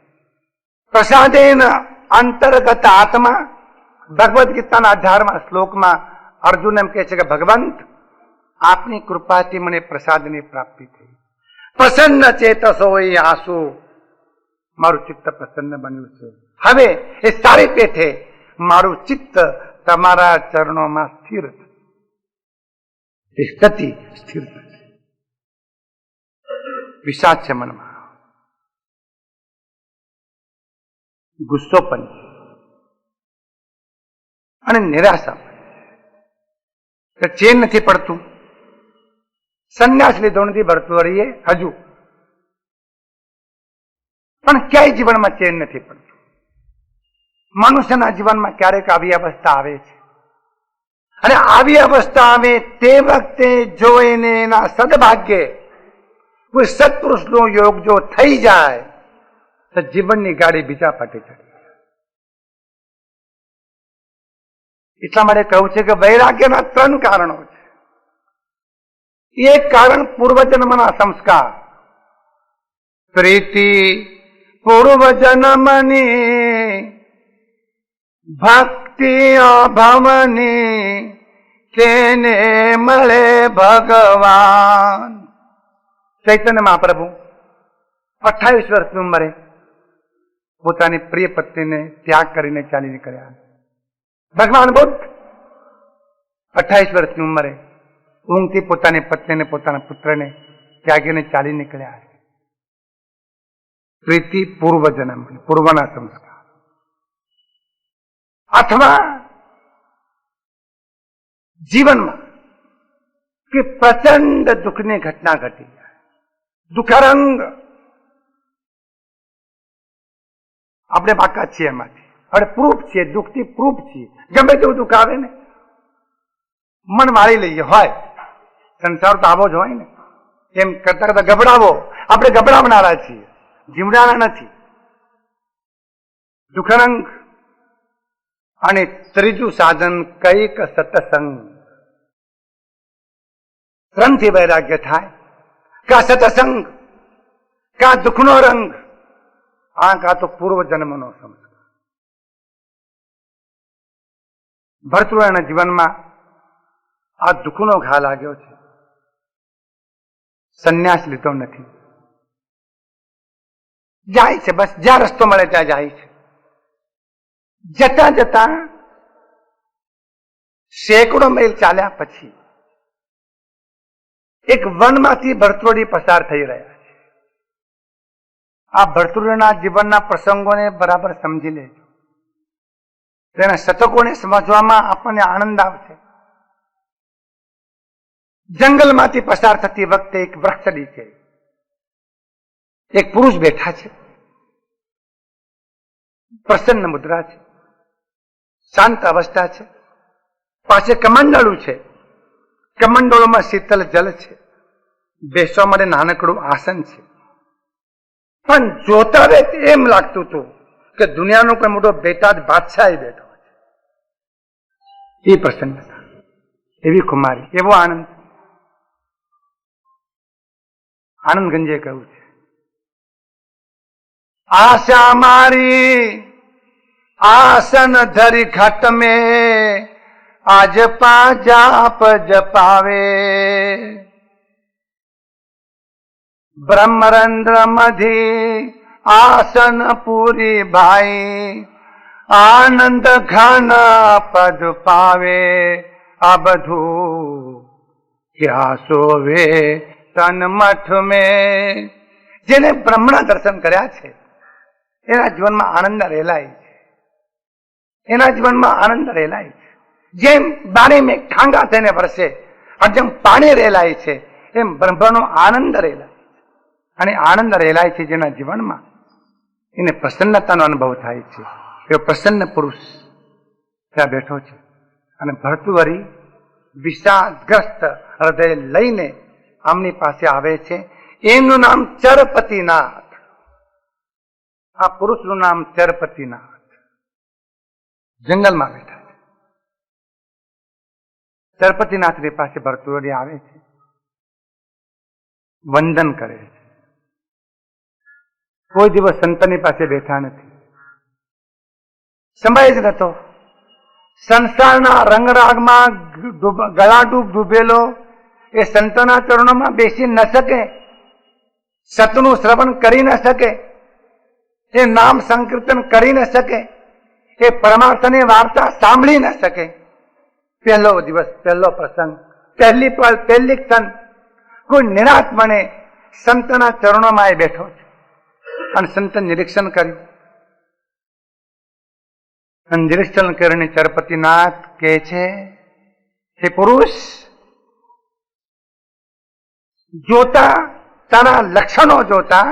પ્રસાદેન અંતર્ગત આત્મા, ભગવદ્ ગીતાના 18મા શ્લોકમાં અર્જુન એમ કહે છે કે ભગવંત આપની કૃપાથી મને પ્રસાદની પ્રાપ્તિ થઈ, પ્રસન્ન ચેતસો હોય આંસુ, મારું ચિત્ત પ્રસન્ન બન્યું છે. હવે એ સારી પેઠે મારું ચિત્ત તમારા ચરણોમાં સ્થિર થશે. એ સ્થિતિ સ્થિર થશે. વિષાદ છે મનમાં, ગુસ્સો પણ અને નિરાશા પણ. ચેન નથી પડતું, સંન્યાસ લીધો નથી ભરતુહરીએ હજુ, પણ ક્યાંય જીવનમાં ચેન નથી પડતું. મનુષ્યના જીવનમાં ક્યારેક આવી અવસ્થા આવે છે, અને આવી અવસ્થા આવે તે વખતે જો એને એના સદભાગ્યે કોઈ સત્પુરુષનો યોગ જો થઈ જાય તો જીવનની ગાડી બીજા પાટે ચડી. એટલા માટે કહું છે કે વૈરાગ્યના 3 કારણો છે. એક કારણ પૂર્વજન્મના સંસ્કાર, પ્રીતિ પૂર્વજન્મની, ભક્તિ અભાવની, તેને મળે ભગવાન. ચૈતન્ય મહાપ્રભુ 28 વર્ષની ઉંમરે પોતાની પ્રિય પત્નીને ત્યાગ કરીને ચાલી નીકળ્યા. ભગવાન બુદ્ધ 28 વર્ષની ઉંમરે ઊંઘથી પોતાની પત્નીને પોતાના પુત્રને ત્યાગીને ચાલી નીકળ્યા. પ્રીતિ પૂર્વજન્મ, પૂર્વના સંસ્કાર. અથવા જીવનમાં કે પ્રચંડ દુઃખની ઘટના ઘટી જાય, દુઃખરંગ આપણે બાકાત છીએ એમાંથી, હવે પ્રૂફ છે, દુઃખથી પ્રૂફ છીએ. ગમે તેવું દુઃખ આવે ને મન મારી લઈએ, હોય સંસાર તો આવો જ હોય ને, એમ કરતા કરતા ગભરાવો. આપણે ગભરાવનારા છીએ, જીવનારા નથી. દુઃખરંગ. અને ત્રીજું સાધન કઈક સત્સંગ. 3 થી વૈરાગ્ય થાય. કા સત્સંગ, કા દુઃખનો રંગ, કા તો પૂર્વજન્મનો સંસ્કાર. ભરતુહરીના જીવનમાં આ દુઃખનો ઘા લાગ્યો છે. સંન્યાસ લીધો નથી, જાય છે, બસ જ્યાં રસ્તો મળે ત્યાં જાય છે. જતા જતા સેંકડો માઇલ ચાલ્યા પછી એક વનમાંથી ભરતુહરી પસાર થઈ રહ્યા છે. આ ભરતુહરીના જીવનના પ્રસંગોને બરાબર સમજી લેજો. તેના શતકોને સમજવામાં આપણને આનંદ આવશે. જંગલમાંથી પસાર થતી વખતે એક વૃક્ષ નીચે એક પુરુષ બેઠા છે. પ્રસન્ન મુદ્રા છે, શાંત અવસ્થા છે, પાસે કમંડળું છે. કમંડળોમાં શીતલ જલ છે, બેસવા માટે નાનકડું આસન છે. પણ જોતા રહે એમ લાગતું હતું કે દુનિયાનો કોઈ મોટો બેતાજ બાદશાહ બેઠો છે. એ પ્રસન્નતા, એવી કુમારી, એવો આનંદ. આનંદ ગંજે કહ્યું છે, આશા મારી આસન ધરી ઘટ में आज जाप जपावे ब्रह्मरंद्र मधी आसन पूरी भाई आनंद घन पद पावे आ બધું ક્યાં સોવે તન મઠ में. જેને બ્રહ્મણા દર્શન કર્યા છે એના જીવનમાં આનંદ રહેલાય છે, એના જીવનમાં આનંદ રહેલાય છે. જેમ બારે મેં ઠાંગા થઈને વરસે અને જેમ પાણી રહેલાય છે એમ બ્રહ્મનો આનંદ રહેલાય છે. અને આનંદ રહેલાય છે જેના જીવનમાં એને પ્રસન્નતાનો અનુભવ થાય છે. એ પ્રસન્ન પુરુષ ત્યાં બેઠો છે. અને ભર્તુહરી વિષાદગ્રસ્ત હૃદય લઈને આમની પાસે આવે છે. એનું નામ ચરપતિનાથ. આ પુરુષનું નામ ચરપતિનાથ. જંગલમાં બેઠા છે. ચરપતિનાથની પાસે ભર્તુહરી આવે છે, વંદન કરે છે. કોઈ દિવસ સંતની પાસે બેઠા નથી, સમય જ નતો. સંસારના રંગરાગમાં ગળાડૂબ ડૂબેલો એ સંતોના ચરણોમાં બેસી ન શકે, સતનું શ્રવણ કરી ન શકે, એ નામ સંકીર્તન કરી ન શકે, એ પરમાર્થની વાર્તા સાંભળી ન શકે. પહેલો દિવસ, પહેલો પ્રસંગ, પહેલી પળ, પહેલી ક્ષણ કોઈ નિરાત્મને સંતના ચરણોમાં એ બેઠો છે અને સંત નિરીક્ષણ કર્યું. નિરીક્ષણ કરીને ચરપતિનાથ કહે છે, હે પુરુષ, જોતા તારા લક્ષણો જોતા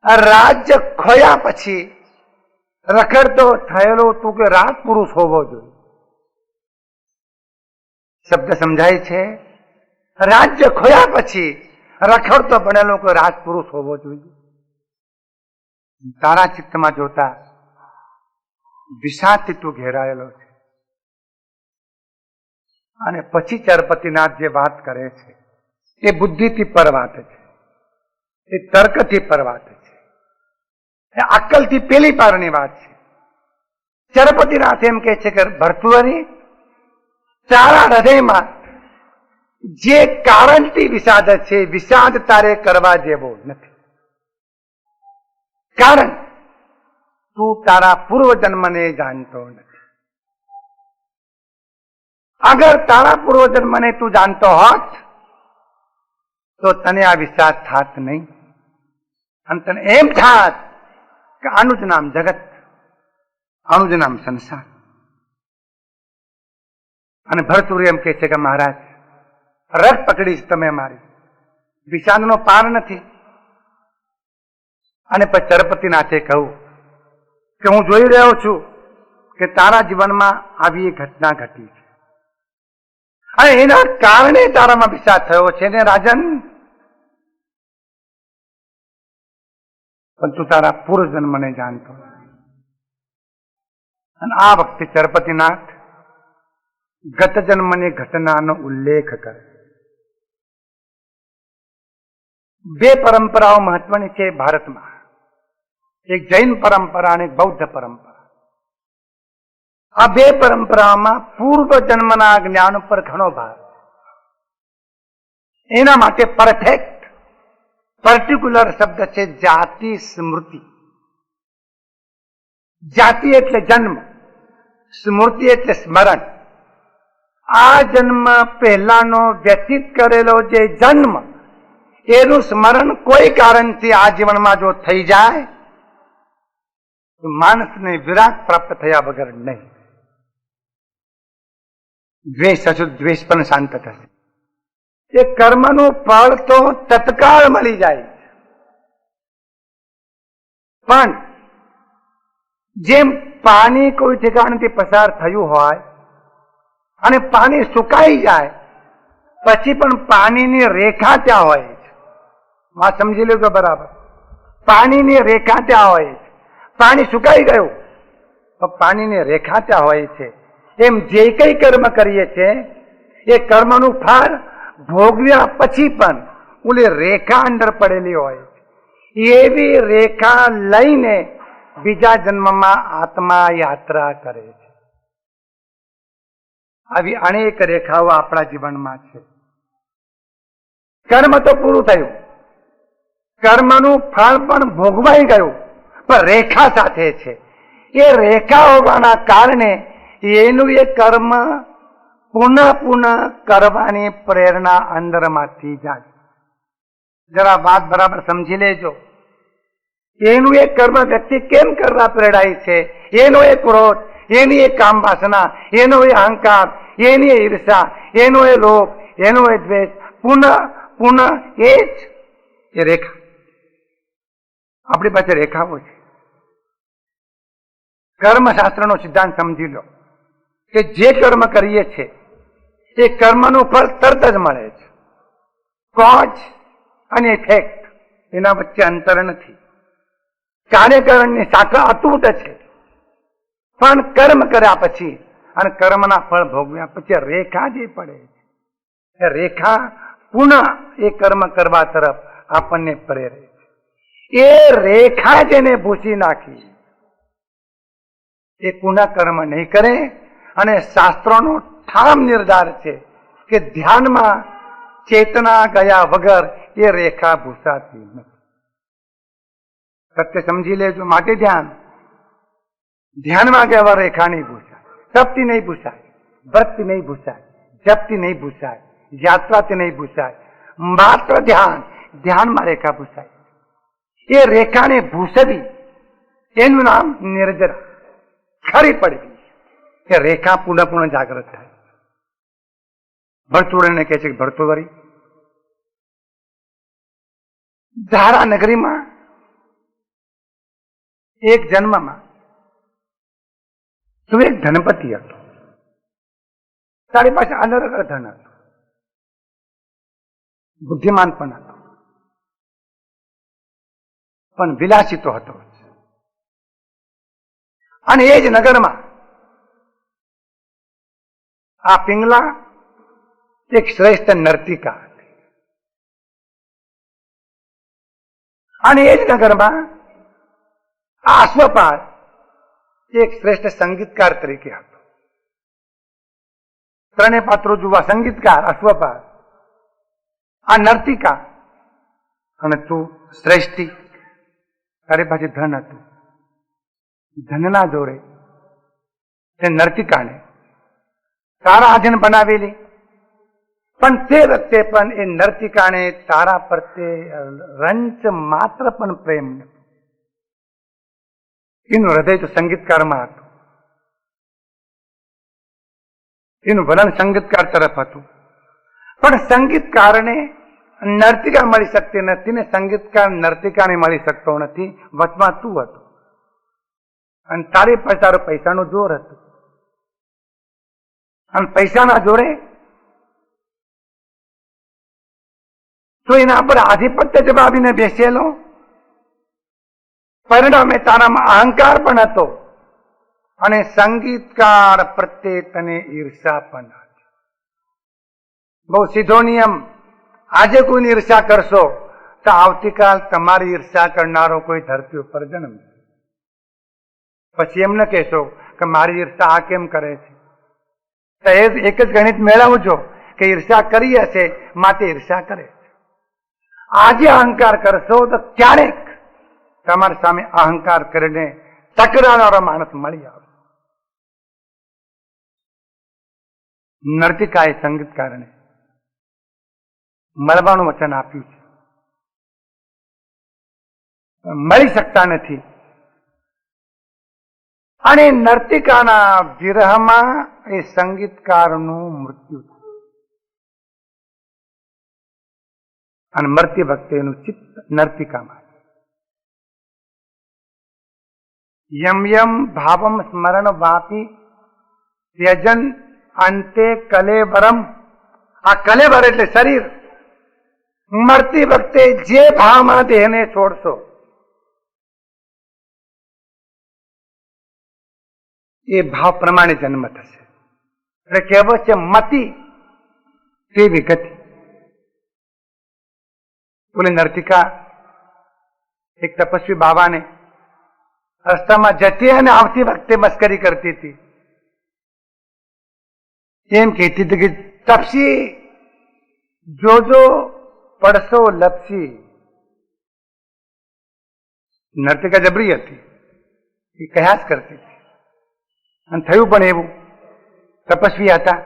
આ રાજ્ય ખોયા પછી રખડતો થયેલો તું કે રાજ પુરુષ હોવો જોઈએ. શબ્દ સમજાય છે? રાજ્ય ખોયા પછી રખડતો બનેલો કોઈ રાજ પુરુષ હોવો જોઈએ. તારા ચિત્તમાં જોતા વિષાદથી તું ઘેરાયેલો છે. અને પછી ચરપતિનાથ જે વાત કરે છે એ બુદ્ધિથી પર વાત છે, એ તર્કથી પર વાત છે, એ અક્કલથી પેલી પારની વાત છે. ચરપતિનાથ એમ કહે છે કે ભર્તૃહરિ, તારા હૃદયમાં જે કારણથી વિષાદ છે, વિષાદ તારે કરવા જેવો નથી. કારણ તું તારા પૂર્વ જન્મને જાણતો નથી. અગર તારા પૂર્વ જન્મને તું જાણતો હોત તો તને આ વિષાદ થાત નહીં. અને તને એમ થાત કે આનું જ નામ જગત, આનું જ નામ સંસાર. અને ભરતુર એમ કહે છે કે મહારાજ, રગ પકડીશ તમે મારી, વિષાદનો પાર નથી. અને પછી ચરપતિનાથે કહ્યું કે હું જોઈ રહ્યો છું કે તારા જીવનમાં આવી એક ઘટના ઘટી છે અને એના કારણે તારામાં વિષાદ થયો છે ને રાજન, પણ તું તારા પૂર્વ જન્મને જાણતો. અને આ વખતે ચરપતિનાથ ગત જન્મની ઘટનાનો ઉલ્લેખ કરે. બે પરંપરાઓ મહત્વની છે ભારતમાં, એક જૈન પરંપરા અને એક બૌદ્ધ પરંપરા. આ બે પરંપરામાં પૂર્વ જન્મના જ્ઞાન પર ઘણો ભાર. એના માટે પરફેક્ટ પર્ટિક્યુલર શબ્દ છે જાતિ સ્મૃતિ. જાતિ એટલે જન્મ, સ્મૃતિ એટલે સ્મરણ. આ જન્મ પહેલાનો વ્યતીત કરેલો જે જન્મ, એનું સ્મરણ કોઈ કારણથી આ જીવનમાં જો થઈ જાય તો માણસને વિરાગ પ્રાપ્ત થયા વગર નહીં. દ્વેષ હશે, દ્વેષ પણ શાંત થશે. એ કર્મનું ફળ તો તત્કાળ મળી જાય, પણ જેમ પાણી કોઈ ઠેકાણેથી પસાર થયું હોય અને પાણી સુકાઈ જાય પછી પણ પાણીની રેખા ત્યાં હોય છે. વાત સમજી લેજો બરાબર. પાણીની રેખા ત્યાં હોય છે. પાણી સુકાઈ ગયું તો પાણીની રેખા ત્યાં હોય છે. એમ જે કઈ કર્મ કરીએ છીએ એ કર્મનું ફળ ભોગવ્યા પછી પણ ઓલી રેખા અંદર પડેલી હોય છે. એવી રેખા લઈને બીજા જન્મમાં આત્મા યાત્રા કરે છે. આવી અનેક રેખાઓ આપણા જીવનમાં છે. કર્મ તો પૂરું થયું, કર્મનું ફળ પણ ભોગવાઈ ગયું, પણ રેખા સાથે છે. એ રેખા હોવાના કારણે એનું એ કર્મ પુનઃ પુનઃ કરવાની પ્રેરણા અંદરમાંથી જાય. જરા વાત બરાબર સમજી લેજો. એનું એ કર્મ વ્યક્તિ કેમ કરવા પ્રેરાય છે? એનો એ ક્રોધ, એની એ કામ વાસના, એનો એ અહંકાર, એની એ ઈર્ષા, એનો એ લોભ, એનો એ દ્વેષ, પુનઃ પુનઃ એ જ એ રેખા. આપણી પાસે રેખાઓ છે. કર્મશાસ્ત્રનો સિદ્ધાંત સમજી લો કે જે કર્મ કરીએ છીએ એ કર્મનું ફળ તરત જ મળે છે. કોઝ અને ઇફેક્ટ એના વચ્ચે અંતર નથી. કાર્યકરણની શાખા અતૂટ છે, પણ કર્મ કર્યા પછી અને કર્મના ફળ ભોગવ્યા પછી રેખા જે પડે છે એ રેખા પુનઃ એ કર્મ કરવા તરફ આપણને પ્રેરે છે. એ રેખા જેને ભૂસી નાખી એ પુનઃ કર્મ નહીં કરે. અને શાસ્ત્રોનો ઠામ નિર્ધાર છે કે ધ્યાનમાં ચેતના ગયા વગર એ રેખા ભૂસાતી નથી. સત્ય સમજી લેજો. માટે ધ્યાનમાં ગયા વગર રેખા નહીં ભૂસાય, તપથી નહીં ભૂસાય, વ્રતથી નહીં ભૂસાય, જપથી નહીં ભૂસાય, યાત્રાથી નહીં ભૂસાય. માત્ર ધ્યાનમાં રેખા ભૂસાય. એ રેખાને ભૂસવી એનું નામ નિર્જરા. ખરી પડવી કે રેખા પુનઃ જાગૃત થાય. ભરતુડને કહે છે કે ભરતુવરી, ધારા નગરીમાં એક જન્મમાં તું એક ધનપતિ હતો. તારી પાસે અનર્ગળ ધન હતું, બુદ્ધિમાન પણ હતો, પણ વિલાસી તો હતો. અને એ જ નગરમાં આ પિંગલા એક શ્રેષ્ઠ નર્તિકા હતી. અને એ જ નગરમાં આ અશ્વપાલ એક શ્રેષ્ઠ સંગીતકાર તરીકે હતો. ત્રણેય પાત્રો જોવા, સંગીતકાર, અશ્વપાલ, આ નર્તિકા અને તું શ્રેષ્ઠી. તારી પાસે ધન હતું. ધનના જોડે તે નર્તિકાને તારા આધીન બનાવેલી. પણ તે વખતે પણ એ નર્તિકાને તારા પ્રત્યે રંચ માત્ર પણ પ્રેમ નથી. એનું હૃદય તો સંગીતકારમાં હતું, એનું વલણ સંગીતકાર તરફ હતું. પણ સંગીતકારને નર્તિકા મળી શકતી નથી ને સંગીતકાર નર્તિકાને મળી શકતો નથી. વચમાં તું હતો અને તારી પાસે તારો પૈસાનો જોર હતો. અને પૈસાના જોડે તો એના પર આધિપત્ય જમાવીને બેસેલો. પરિણામે તારામાં અહંકાર પણ હતો અને સંગીતકાર પ્રત્યે તને ઈર્ષા પણ હતી. બહુ સીધો નિયમ. આજે કોઈની ઈર્ષા કરશો તો આવતીકાલ તમારી ઈર્ષા કરનારો કોઈ ધરતી ઉપર જન્મશે. પછી એમ ન કહેશો કે મારી ઈર્ષા આ કેમ કરે છે. તો એ એક જ ગણિત મેળવજો કે ઈર્ષા કરી હશે માટે ઈર્ષા કરે છે. આજે અહંકાર કરશો તો ક્યારેક તમારી સામે અહંકાર કરીને ટકરાનારો માણસ મળી આવે. નર્તિકાએ સંગીતકારને મળવાનું વચન આપ્યું છે, મળી શકતા નથી. અને નર્તિકાના વિરહમાં એ સંગીતકારનું મૃત્યુ થયું. અને મરતી વખતે એનું ચિત્ત નર્તિકામાં. યમ યમ ભાવમ સ્મરણ વાપી ત્યજન અંતે કલેવરમ. આ કલેવર એટલે શરીર. મરતી વખતે જે ભાવમાં દેહને છોડશો એ ભાવ પ્રમાણે જન્મ થશે. એટલે કહેવત છે મતિ તેવી ગતિ. બોલે નર્તિકા એક તપસ્વી બાબાને રસ્તામાં જતી અને આવતી વખતે મસ્કરી કરતી હતી. એમ કહેતી હતી કે તપસી જોજો પડશો લપસી. નર્તિકા જબરી હતી, એ કહ્યા જ કરતી હતી. અને થયું પણ એવું. તપસ્વી હતા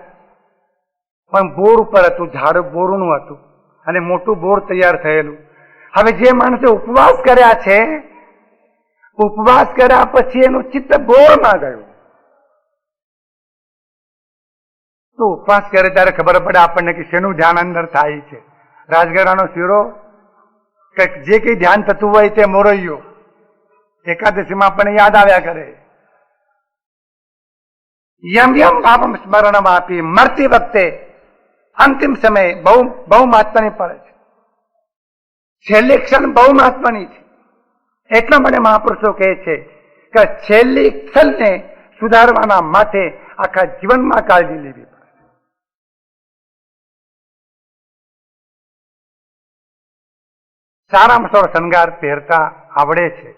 પણ બોર ઉપર હતું, ઝાડ બોરનું હતું અને મોટું બોર તૈયાર થયેલું. હવે જે માણસે ઉપવાસ કર્યા છે, ઉપવાસ કર્યા પછી એનું ચિત્ત બોરમાં ગયું. તો ઉપવાસ કરે ત્યારે ખબર પડે આપણને કે શેનું ધ્યાન અંદર થાય છે. રાજગરાનો શીરો કે જે કઈ ધ્યાન થતું હોય તે મોરૈયો એકાદશીમાં આપણને યાદ આવ્યા કરે. યમ યમ ભાવમ સ્મરણ આપી. મરતી વખતે અંતિમ સમય બહુ મહત્વની પડે છે. છેલ્લી ક્ષણ બહુ મહત્વની છે. એટલા માટે મહાપુરુષો કહે છે કે છેલ્લી ક્ષણને સુધારવાના માટે આખા જીવનમાં કાળજી લેવી પડે. સારામાં સારો શણગાર પહેરતા આવડે છે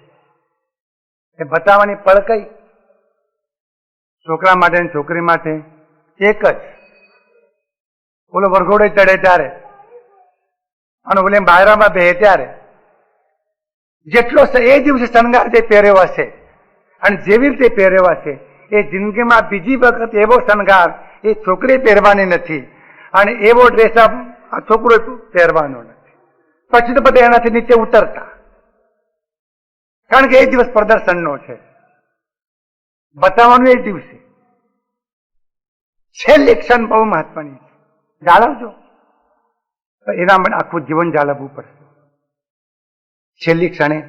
એ બતાવવાની પળ કઈ છોકરા માટે અને છોકરી માટે એક જ. ઓલો વરઘોડે ચડે ત્યારે અને ઓલે બાયરામાં બે ત્યારે જેટલો એ દિવસે શણગાર જે પહેર્યો હશે અને જેવી રીતે પહેર્યો હશે એ જિંદગીમાં બીજી વખત એવો શણગાર એ છોકરી પહેરવાની નથી અને એવો ડ્રેસ આ છોકરો પહેરવાનો નથી. પછી તો બધા એનાથી નીચે ઉતરતા, કારણ કે એ દિવસ પ્રદર્શનનો છે, બતાવવાનું એ દિવસે. છેલ્લી ક્ષણ બહુ મહત્વની છે, જાળવજો. એના માટે આખું જીવન જાળવવું પડશે. છેલ્લી ક્ષણે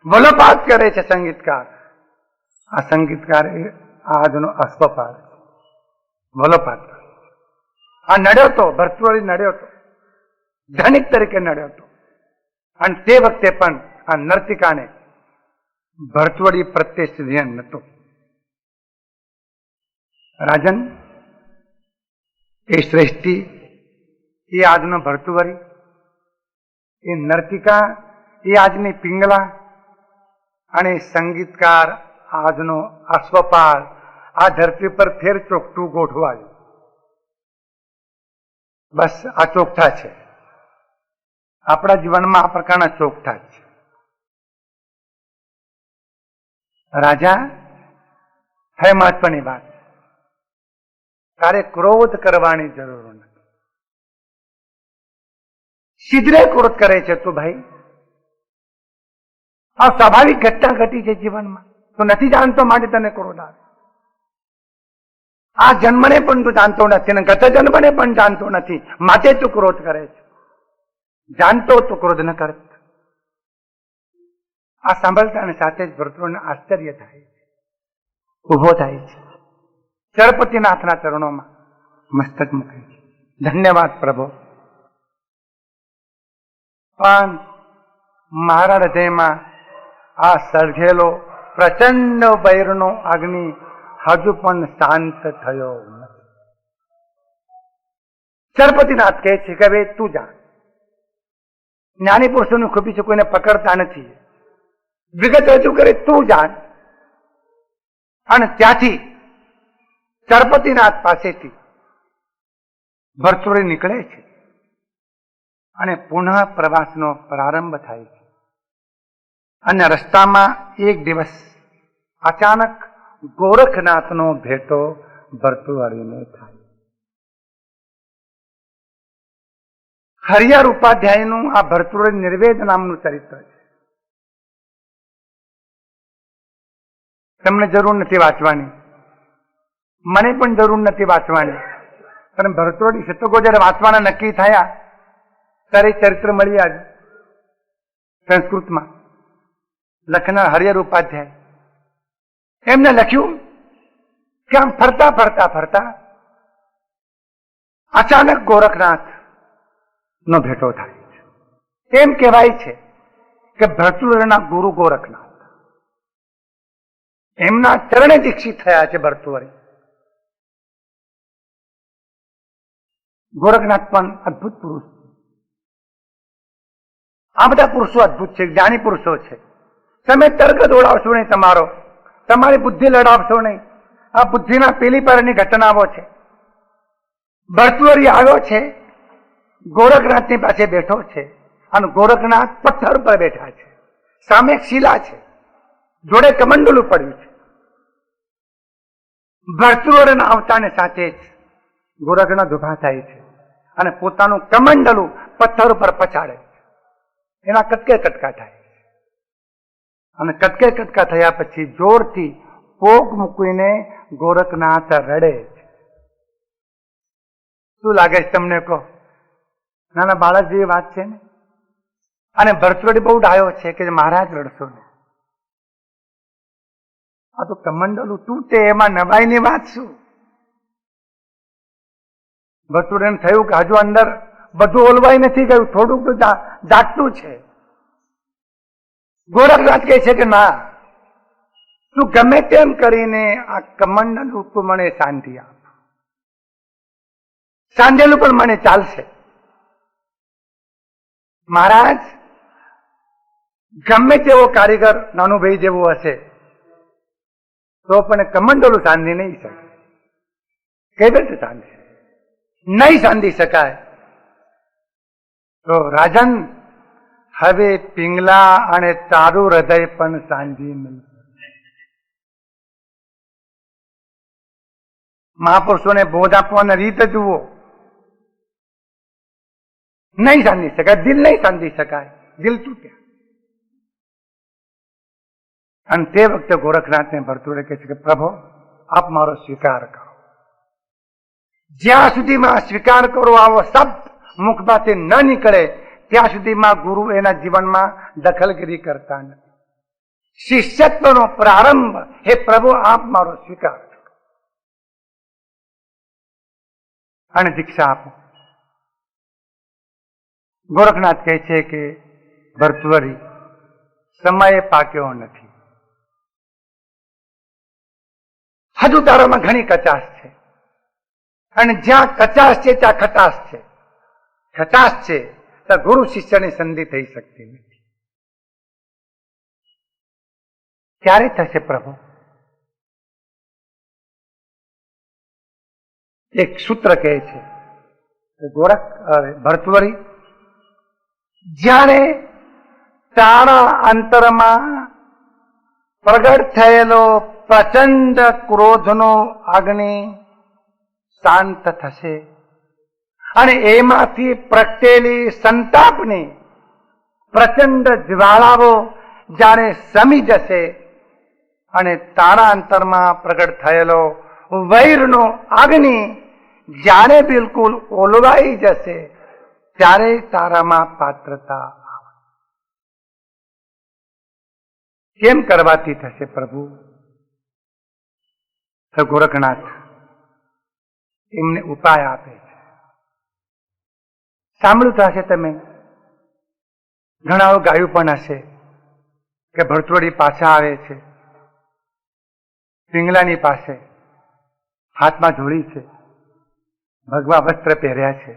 વલોપાત કરે છે સંગીતકાર. આ સંગીતકાર એ આજનો અશ્વપાત છે, વલોપાત. આ નડ્યો તો ભરતુઆરી નડ્યો તો, ધનિક તરીકે નડ્યો તો, અને તે વખતે પણ આ નર્તિકાને ભરતુઆરી પ્રત્યે સ્નેહ નહોતો. રાજન એ શ્રેષ્ઠી, એ આજનો ભરતુઆરી, એ નર્તિકા એ આજની પિંગલા, અને સંગીતકાર આજનો અશ્વપાલ આ ધરતી પર ફેર ચોકઠું ગોઠવાયું. બસ આ ચોકઠા છે આપણા જીવનમાં, આ પ્રકારના ચોકઠા છે. રાજા, હવે મહત્વની વાત, તારે ક્રોધ કરવાની જરૂર નથી. સીધે ક્રોધ કરે છે તું ભાઈ. આ સ્વાભાવિક ઘટના ઘટી છે જીવનમાં, તું નથી જાણતો માટે તને ક્રોધ આવે. આ જન્મને પણ તું જાણતો નથી અને ગત જન્મને પણ જાણતો નથી, માટે તું ક્રોધ કરે છે. જાણતો તું ક્રોધ ન કરત. આ સાંભળતાની સાથે જ ભરતુઆરીને આશ્ચર્ય થાય છે, ઉભો થાય છે, ચરપતિનાથના ચરણોમાં મસ્તક મૂકે છે. ધન્યવાદ પ્રભુ. પણ મારા હૃદયમાં આ સળગેલો પ્રચંડ વૈરનો અગ્નિ હજુ પણ શાંત થયો નથી. ચરપતિનાથ કહે છે કે હવે તું જા. જ્ઞાની પુરુષોની ખૂબી છે, કોઈને પકડતા નથી. વિગત રજૂ કરે તું જા. અને ત્યાંથી ચરપતિનાથ પાસેથી ભરતુઆરી નીકળે છે અને પુનઃ પ્રવાસનો પ્રારંભ થાય છે. અને રસ્તામાં એક દિવસ અચાનક ગોરખનાથનો ભેટો ભરતુઆરીને થાય. હરિહર ઉપાધ્યાયનું આ ભરતુઆરી નિર્વેદ નામનું ચરિત્ર છે. તમને જરૂર નથી વાંચવાની, મને પણ જરૂર નથી વાંચવાની. પણ ભરતુઆરી શતકો જયારે વાંચવાના નક્કી થયા ત્યારે ચરિત્ર મળી આવ્યું સંસ્કૃતમાં. લખનાર હરિહર ઉપાધ્યાય એમને લખ્યું કે આમ ફરતા ફરતા ફરતા અચાનક ગોરખનાથ નો ભેટો થાય છે. એમ કહેવાય છે કે ભરતુઆરીના ગુરુ ગોરખનાથ, એમના ચરણે દીક્ષિત થયા છે ભરતુઆરી. ગોરખનાથ પણ અદભુત પુરુષ છે. આ બધા પુરુષો અદભુત છે, જ્ઞાની પુરુષો છે. તમે તર્ક દોડાવશો નહીં, તમારી બુદ્ધિ લડાવશો નહીં. આ બુદ્ધિના પેલી પરની ઘટનાઓ છે. ભરતુઆરી આવ્યો છે, ગોરખનાથની પાસે બેઠો છે અને ગોરખનાથ પથ્થર પર બેઠા છે. સામે એક શિલા છે, જોડે કમંડલું પડ્યું છે. ભરતુઆરીના આવતાને સાથે જ ગોરખનાથ ઉભા થાય છે અને પોતાનું કમંડલું પથ્થર ઉપર પછાડે છે. એના કટકે કટકા થાય અને કટકે કટકા થયા પછી જોરથી પોક મૂકીને ગોરખનાથ રડે છે. શું લાગે છે તમને કહો? નાના બાળક જેવી વાત છે ને. અને ભરતુઆરી બહુ ડાયો છે કે મહારાજ રડશો ને, આ તો કમંડલું તૂટે એમાં નવાઈની વાત શું? ભરતુઆરીને થયું કે હજુ અંદર બધું ઓલવાઈ નથી ગયું, થોડુંક તો જાગતું છે. ગોરખનાથ કહે છે કે ના, તું ગમે તેમ કરીને આ કમંડલું તું મને શાંતિ આપ. સાંજેલું પણ મને ચાલશે. મહારાજ ગમે તેવો કારીગર નાનુભાઈ જેવો હશે, તો પણ કમંડોલું સાંધી નહીં શકે. કેવી રીતે સાંધે? નહીં સાંધી શકાય. તો રાજન, હવે પિંગલા અને તારું હૃદય પણ સાંધી નહીં. મહાપુરુષોને બોધ આપવાની રીત જુઓ. નહીં સાંધી શકાય, દિલ નહીં સાંધી શકાય, દિલ તૂટ્યા. અને તે વખતે ગોરખનાથને ભરતુડે કહે છે કે પ્રભુ, આપ મારો સ્વીકાર કરો. જ્યાં સુધીમાં સ્વીકાર કરો આવો શબ્દ મુખમાંથી ન નીકળે ત્યાં સુધીમાં ગુરુ એના જીવનમાં દખલગીરી કરતા નથી. શિષ્યત્વનો પ્રારંભ, હે પ્રભુ આપ મારો સ્વીકાર કરો અને દીક્ષા આપો. ગોરખનાથ કહે છે કે ભર્તૃહરિ, સમય પાક્યો નથી. હજુ તારામાં ઘણી કચાશ છે, અને જ્યાં કચાશ છે ત્યાં ખટાશ છે. ખટાશ છે ત્યાં ગુરુ શિષ્યની સંધિ થઈ શકતી નથી. ક્યારે થશે પ્રભુ? એક સૂત્ર કહે છે ભર્તૃહરિ, જ્યારે તારા અંતરમાં પ્રગટ થયેલો પ્રચંડ ક્રોધનો અગ્નિ શાંત થશે અને એમાંથી પ્રગટેલી સંતાપની પ્રચંડ જ્વાળાઓ જ્યારે શમી જશે અને તારા અંતરમાં પ્રગટ થયેલો વૈરનો અગ્નિ જ્યારે બિલકુલ ઓલવાઈ જશે ત્યારે તારામાં પાત્રતા આવે. કેમ કરવાથી થશે પ્રભુ? તો ગોરખનાથ એમને ઉપાય આપે છે. સાંભળ્યું હશે તમે, ઘણા ગાયું પણ હશે કે ભર્તૃહરિ પાછા આવે છે પિંગલાની પાસે, હાથમાં જોડી છે, ભગવા વસ્ત્ર પહેર્યા છે,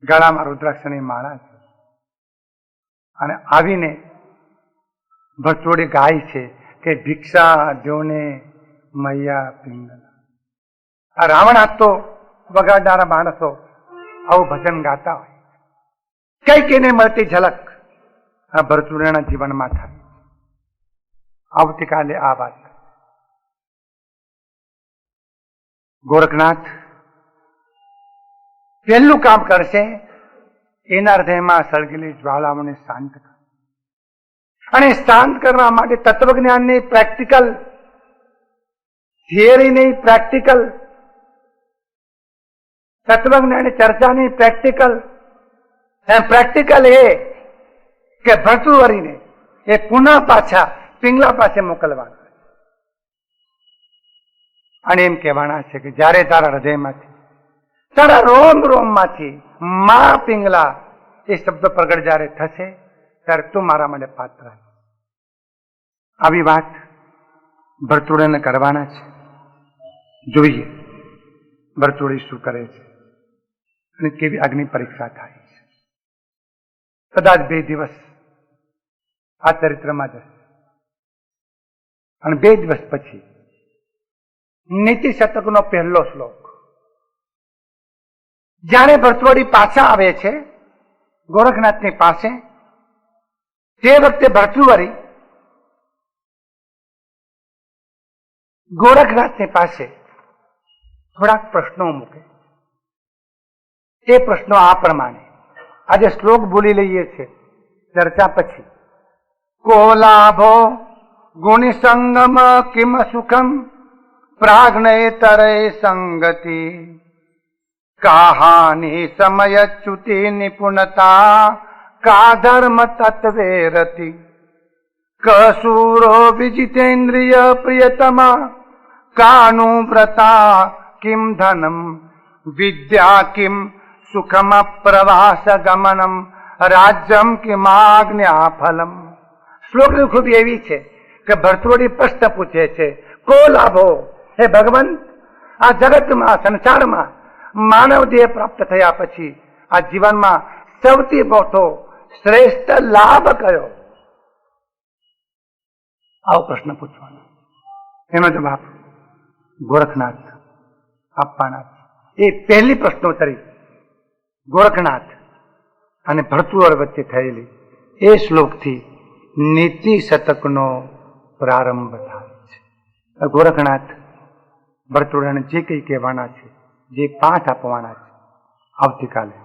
ગળામાં રુદ્રાક્ષની માળા છે, અને આવીને ભર્તૃહરિ ગાય છે કે ભિક્ષા દ્યોને મૈયા પિંગલા. આ રાવણ હાથ તો વગાડનારા માણસો આવું ભજન ગાતા હોય. કઈક એને મળતી ઝલક આ ભર્તૃહરિના જીવનમાં થાય. આવતીકાલે આ વાત. ગોરખનાથ પહેલું કામ કરશે, એના હૃદયમાં સળગેલી જ્વાળાઓને શાંત કરે. અને શાંત કરવા માટે તત્વજ્ઞાનની પ્રેક્ટિકલ, થિયરી નહીં પ્રેક્ટિકલ, તત્વજ્ઞાનની ચર્ચાની પ્રેક્ટિકલ. પ્રેક્ટિકલ એ કે ભર્તૃહરિને એ પુનઃ પાછા પિંગલા પાસે મોકલવાના અને એમ કહેવાના છે કે જ્યારે તારા હૃદયમાંથી, તારા રોમ રોમમાંથી મા પિંગલા એ શબ્દ પ્રગટ જ્યારે થશે ત્યારે તું મારા માટે પાત્ર. આવી વાત ભર્તૃહરિને કરવાના છે. જોઈએ ભર્તૃહરિ શું કરે છે અને કેવી અગ્નિ પરીક્ષા થાય છે. કદાચ 2 દિવસ આ ચરિત્રમાં જશે અને 2 દિવસ પછી નીતિ શતકનો પહેલો શ્લોક. જ્યારે ભર્તૃહરિ પાછા આવે છે ગોરખનાથની પાસે, તે વખતે ભર્તૃહરિ ગોરખનાથની પાસે થોડાક પ્રશ્નો મૂકે. તે પ્રશ્નો આ પ્રમાણે, આજે શ્લોક બોલી લઈએ છે ચર્ચા પછી. કો લાભો ગુણસંગમ કિમ સુખમ પ્રાજ્ઞેતરે સંગતિ કાહાની સમયચ્યુતિ નિપુણતા કા ધર્મ તત્વે રતિ કસૂરો વિજિતેન્દ્રિય પ્રિયતમા કાનુવ્રતા કિમ ધનમ વિદ્યા કિમ સુખમ પ્રવાસ ગમનમ રાજ્યમ કિમાજ્ઞા ફલમ. શ્લોકની ખૂબ એવી છે કે ભર્તૃહરિ પ્રશ્ન પૂછે છે, કો લાભો, હે ભગવંત, આ જગતમાં, સંસારમાં માનવ દેહ પ્રાપ્ત થયા પછી આ જીવનમાં સૌથી મોટો શ્રેષ્ઠ લાભ કયો? આવો પ્રશ્ન પૂછવાનો. એનો જવાબ ગોરખનાથ આપવાના છે. એ પહેલી પ્રશ્નોત્તરી ગોરખનાથ અને ભરતૃહર વચ્ચે થયેલી એ શ્લોકથી નીતિ શતકનો પ્રારંભ થાય છે. ગોરખનાથ ભરતૃહરને જે કંઈ કહેવાના છે, જે પાઠ આપવાના છે, આવતીકાલે